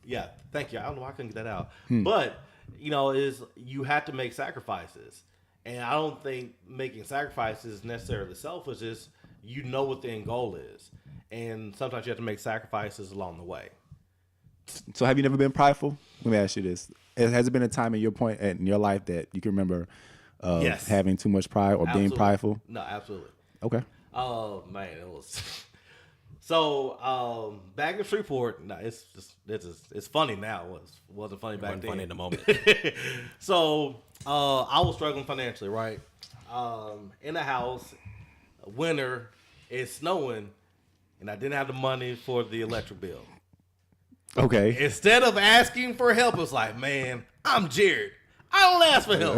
Yeah, thank you. I don't know why I couldn't get that out, but is you have to make sacrifices, and I don't think making sacrifices is necessarily selfish. Is what the end goal is, and sometimes you have to make sacrifices along the way. So have you never been prideful? Let me ask you this. Has it been a time in your life that you can remember yes. having too much pride or being prideful? No, absolutely. Okay. Oh, man, it was... So, back in Shreveport, it's funny now. It wasn't funny back then. Funny in the moment. So, I was struggling financially, right? In a house, winter, it's snowing, and I didn't have the money for the electric bill. Okay. Instead of asking for help, it's like, man, I'm Jared. I don't ask for help.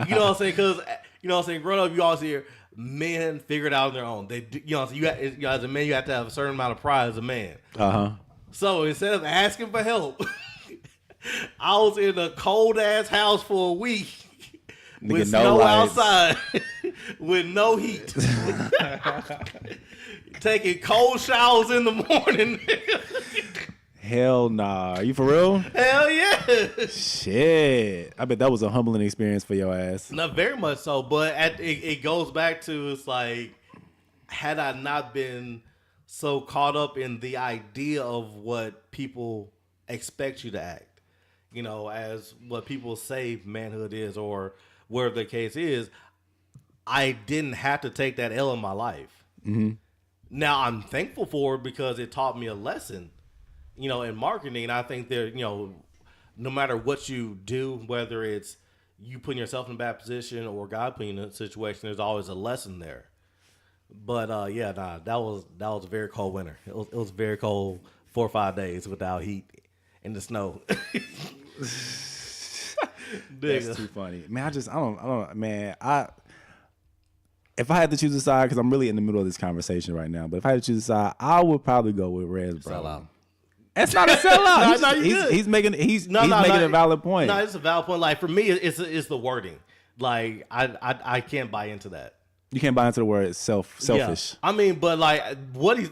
You know what I'm saying? Because, you know what I'm saying, growing up, you always hear men figure it out on their own. They, you know, so as a man, you have to have a certain amount of pride as a man. So instead of asking for help, I was in a cold ass house for a week with snow outside, with no heat, taking cold showers in the morning. Hell nah. Are you for real? Hell yeah. Shit. I bet that was a humbling experience for your ass. Not very much so, but it goes back to, it's like, had I not been so caught up in the idea of what people expect you to act, you know, as what people say manhood is, or whatever the case is, I didn't have to take that L in my life. Now I'm thankful for it because it taught me a lesson, you know, in marketing. I think there, you know, no matter what you do, whether it's you putting yourself in a bad position or God putting you in a situation, there's always a lesson there. But yeah, that was a very cold winter. It was very cold 4 or 5 days without heat in the snow. That's too funny, man. I don't, man. If I had to choose a side, because I'm really in the middle of this conversation right now, but if I had to choose a side, I would probably go with Rez, bro. Sell out. That's not a sellout. No, he's making a valid point. No, it's a valid point. Like, for me, it's the wording. Like, I can't buy into that. You can't buy into the word selfish. Yeah. I mean, but like what he's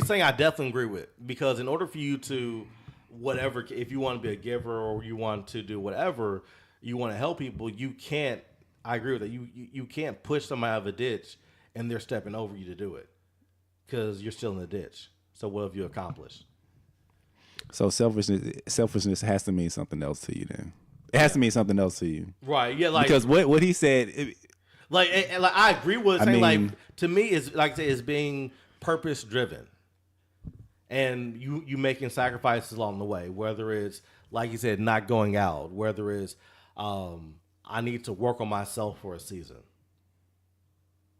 saying, I definitely agree with, because in order for you to whatever, if you want to be a giver or you want to do whatever, you want to help people, you can't. I agree with that. You can't push somebody out of a ditch and they're stepping over you to do it, because you're still in the ditch. So what have you accomplished? So selfishness has to mean something else to you. Then it has to mean something else to you, right? Yeah, like, because what he said. Like I agree with saying, I mean, like, to me, is like I say, is being purpose driven, and you making sacrifices along the way. Whether it's, like you said, not going out, whether it's I need to work on myself for a season.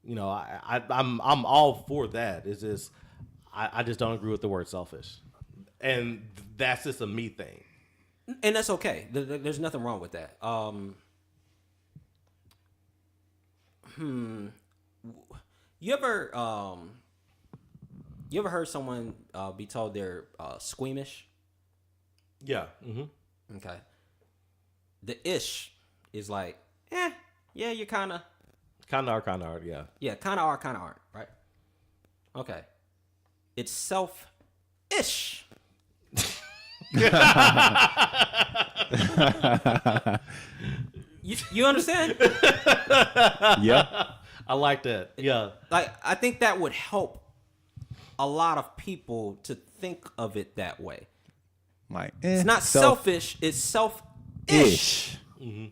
You know, I'm all for that. It's just I just don't agree with the word selfish, and that's just a me thing. And that's okay. There's nothing wrong with that. You ever heard someone be told they're squeamish? Yeah. Mm-hmm. Okay. The ish is like, yeah, you kind of are, yeah. Yeah, kind of aren't, right? Okay. It's self-ish. You understand? Yeah. I like that. Yeah. Like, I think that would help a lot of people to think of it that way. Like, it's not selfish, it's self-ish. Mm-hmm.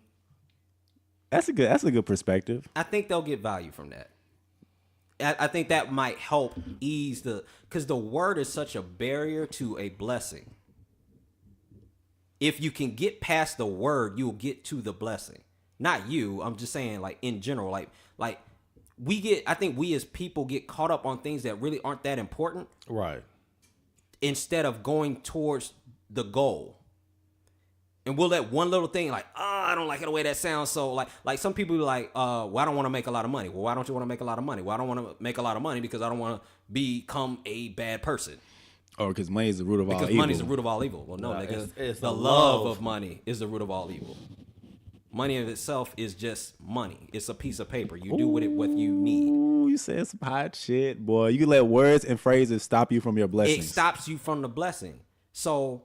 That's a good perspective. I think they'll get value from that. I think that might help ease because the word is such a barrier to a blessing. If you can get past the word, you'll get to the blessing. Not you. I'm just saying, like, in general, like I think we as people get caught up on things that really aren't that important. Right. Instead of going towards the goal. And we'll let one little thing, like, I don't like the way that sounds. So like some people be like, well, I don't want to make a lot of money. Well, why don't you want to make a lot of money? Well, I don't want to make a lot of money because I don't want to become a bad person. Or because money is the root of all evil. Because money is the root of all evil. Well, no, nigga. It's the love of money is the root of all evil. Money in itself is just money. It's a piece of paper. You do with it what you need. Ooh, you said some hot shit, boy. You can let words and phrases stop you from your blessings. It stops you from the blessing. So,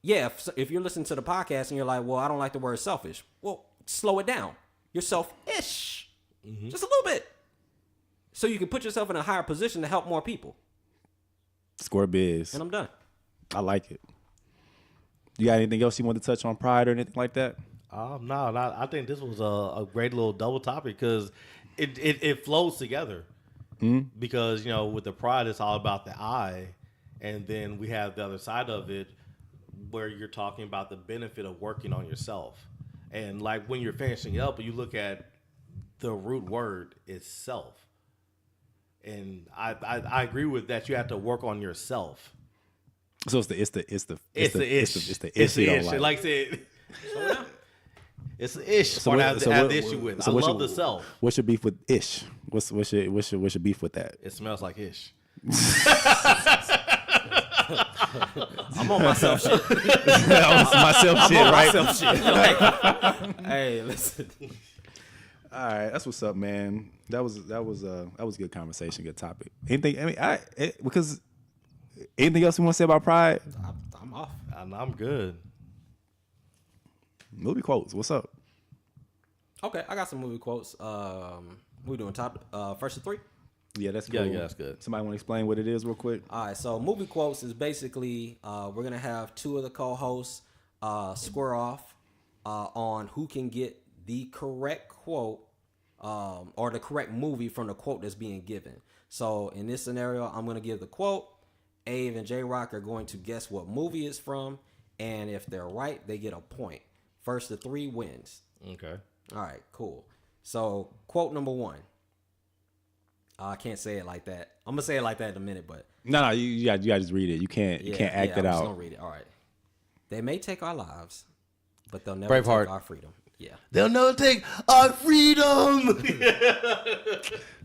yeah, if you're listening to the podcast and you're like, well, I don't like the word selfish. Well, slow it down. You're selfish. Mm-hmm. Just a little bit. So you can put yourself in a higher position to help more people. Score biz. And I'm done. I like it. You got anything else you want to touch on, pride or anything like that? No, I think this was a great little double topic because it flows together. Mm-hmm. Because, you know, with the pride, it's all about the I, and then we have the other side of it where you're talking about the benefit of working on yourself. And like when you're finishing up, you look at the root word is self. And I agree with that. You have to work on yourself. So it's the It's the you don't ish. like. Like I said, it's the ish part I have the issue with. I love the self. What's your beef with ish? What's your beef with that? It smells like ish. I'm on myself shit. Myself shit, I'm on right? myself shit. Like, hey, listen. All right, that's what's up, man. That was a good conversation, good topic. Anything? I mean, because anything else you want to say about pride? I'm off. I'm good. Movie quotes. What's up? Okay, I got some movie quotes. We doing top first of three. Yeah, that's cool. Yeah, that's good. Somebody want to explain what it is real quick? All right, so movie quotes is basically we're gonna have two of the co-hosts square off on who can get the correct quote or the correct movie from the quote that's being given. So in this scenario, I'm gonna give the quote. Ave and J Rock are going to guess what movie it's from, and if they're right, they get a point. First to three wins. Okay. All right, cool. So quote number one. I can't say it like that. I'm gonna say it like that in a minute, but No, you got to just read it. You can't act it I'm just out. gonna read it. All right. They may take our lives, but they'll never Braveheart. take our freedom. Yeah. They'll never take our freedom.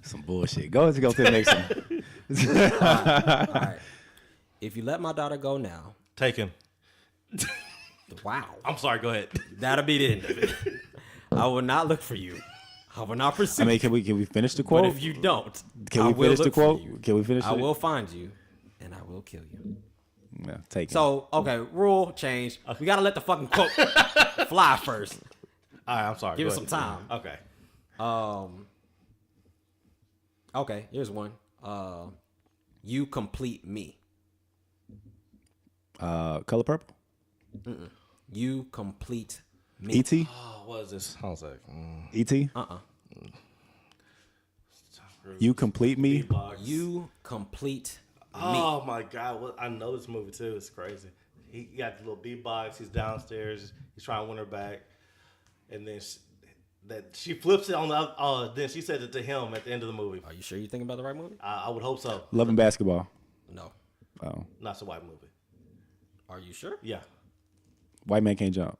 Some bullshit. Go to the next one. All right. If you let my daughter go now, Taken. wow, I'm sorry. Go ahead. that'll be the end of it. I will not look for you. I will not pursue. I mean, can we finish the quote? But if you don't, Can I we will finish the look for quote? you. Can we finish I it? will find you, and I will kill you. Yeah, take it. So, okay, rule change. We gotta let the fucking quote fly first. All right. I'm sorry. Give Go it some ahead. time. Okay. Okay, here's one. You complete me. Color Purple. You complete me. E.T. Oh, what is this? Hold on a sec. E.T. You complete me. Beatbox. You complete me. Oh my God! What I know this movie too. It's crazy. He got the little beatbox. He's downstairs. He's trying to win her back, and then she flips it on the. Then she said it to him at the end of the movie. Are you sure you're thinking about the right movie? I would hope so. Love and Basketball. No. Oh, Not so white movie. Are you sure? Yeah. White Man Can't Jump.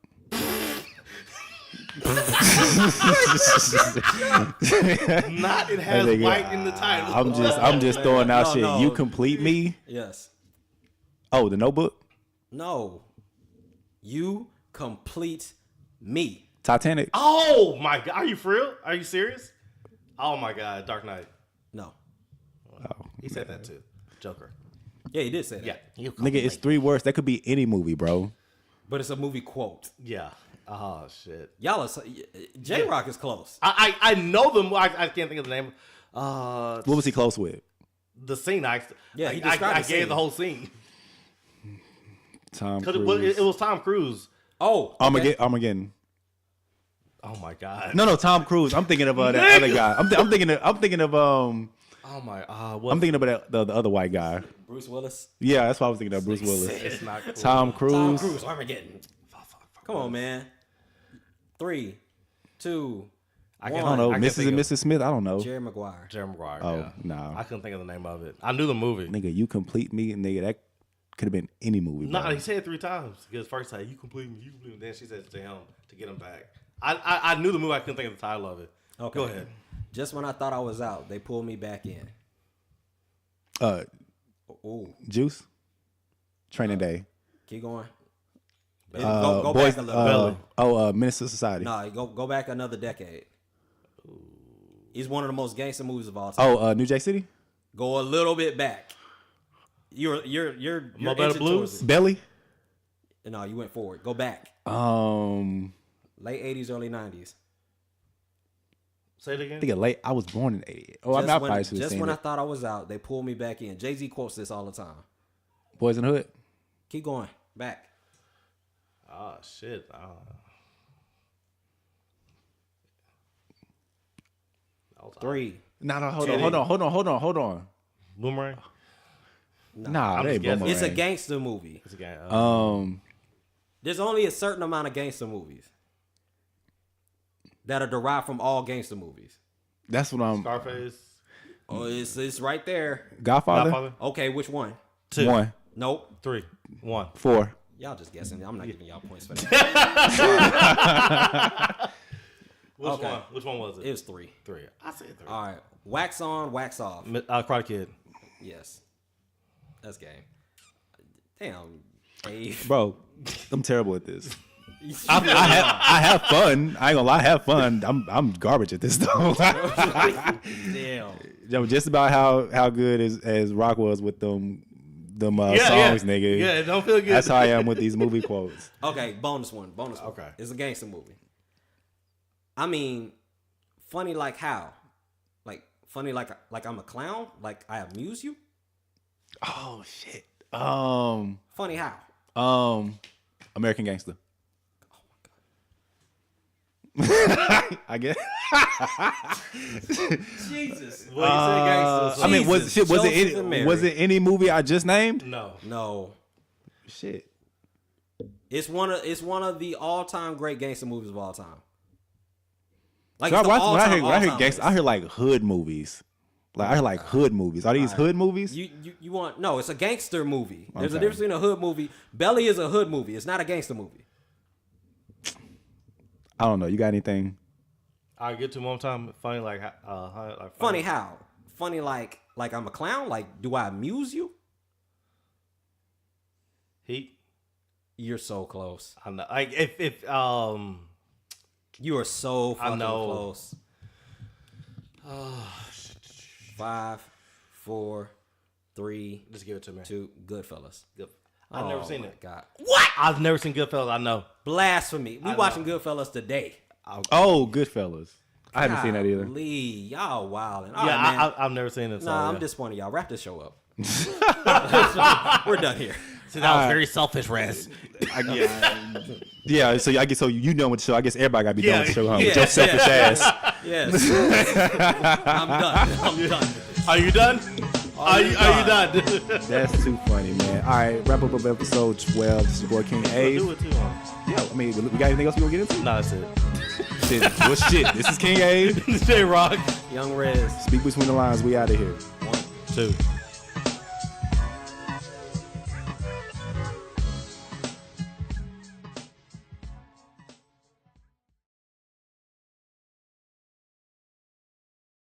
Not it has Nigga, white in the title. I'm just throwing out No, shit. no. You complete me. Yes. Oh, The Notebook. No. You complete me. Titanic. Oh my God! Are you for real? Are you serious? Oh my God! Dark Knight. No. He said that too. Joker. Yeah, he did say that. Yeah. You Nigga, it's 3 words. That could be any movie, bro. But it's a movie quote. Yeah. Oh shit. Y'all are J Rock is close. I know them. I can't think of the name. What was he close with? The scene. Yeah, he I described the gave scene. the whole scene Tom because Cruise. it was Tom Cruise. Oh, okay. Armageddon. Oh my God. No, Tom Cruise. I'm thinking of that other guy. I'm thinking of Oh my. I'm thinking of the other white guy. Bruce Willis. Yeah, that's what I was thinking of. Bruce Willis. It's not cool. Tom Cruise. Tom Cruise. Armageddon. Come on, man. 3, 2, I don't know. I can't Mrs. think and of- Mrs. Smith. I don't know. Jerry Maguire. Jerry Maguire. Oh, yeah. no. I couldn't think of the name of it. I knew the movie. Nigga, you complete me, nigga. That could have been any movie. No, bro. he said it 3 times. Because first time, you complete me, you complete me. Then she said it to him to get him back. I knew the movie. I couldn't think of the title of it. Okay. Go ahead. Just when I thought I was out, they pulled me back in. Ooh, Juice. Training Day. keep going. Go back a little. Minister Society. No, go back another decade. He's one of the most gangster movies of all time. New Jack City. Go a little bit back. You're Mo Better inching Blues? towards it. Belly. No, you went forward. Go back. I Late 80s, early 90s. Say it again. think late. I was born in '88. Oh, I probably should have Just seen when I it. thought I was out, they pulled me back in. Jay-Z quotes this all the time. Boys in the Hood. Keep going. Back. Oh shit. 3. No, hold on. Boomerang. Nah, I'm they just ain't guessing. Boomerang. It's a gangster movie. It's a game. There's only a certain amount of gangster movies that are derived from all gangster movies. That's what I'm. Scarface. Oh, it's right there. Godfather? Okay, which one? 2. 1. Nope. 3. 1. 4. Y'all just guessing. I'm not giving y'all points for that. Which one was it? It was 3. 3. I said 3. All right. Wax on, wax off. Karate Kid. Yes. That's game. Damn, Dave. Bro, I'm terrible at this. I have fun. I ain't gonna lie, I have fun. I'm garbage at this though. Damn. Just about how good as Rock was with them songs, nigga. Yeah, it don't feel good. That's how I am with these movie quotes. Okay, bonus one. Okay. It's a gangster movie. I mean, funny like how? Like funny like I'm a clown? Like I amuse you? Oh shit. Funny how? American Gangster. I guess. Jesus. Well, you said gangster. I mean, was it any movie I just named? No. Shit. It's one of the all-time great gangster movies of all time. Like so when I hear gangster, list. I hear like hood movies. Like I hear like hood movies. Are these hood movies? You want no? It's a gangster movie. There's a Okay. difference between a hood movie. Belly is a hood movie. It's not a gangster movie. I don't know. You got anything? I'll get to one time. Funny like Funny how? Funny like I'm a clown. Like do I amuse you? Heat. You're so close. I know. Like if You are so fucking know. close. 5, 4, 3. Just give it to me. 2. Goodfellas. Good. I've never seen my it. God. What? I've never seen Goodfellas. I know. Blasphemy. We I watching know. Goodfellas today. Oh, Goodfellas. I haven't seen that either. Golly, y'all wilding. Yeah, I've never seen it. So, Nah, I'm yeah. disappointed, y'all. Wrap this show up. We're done here. See, that was very selfish, Rez. Yeah, so I guess you know what the show. I guess everybody gotta be done with the show, huh? Yeah, With your selfish ass. Yes. I'm done. I'm done. Are you done? Are you done? That's too funny, man. All right, wrap up of episode 12. This is your boy King Ave. Do it too, huh? Yeah, I mean, we got anything else we gonna get into? No, that's it. Shit, well, shit. This is King Ave. J Rock. Young Rez. Speak between the lines. We out of here. 1, 2.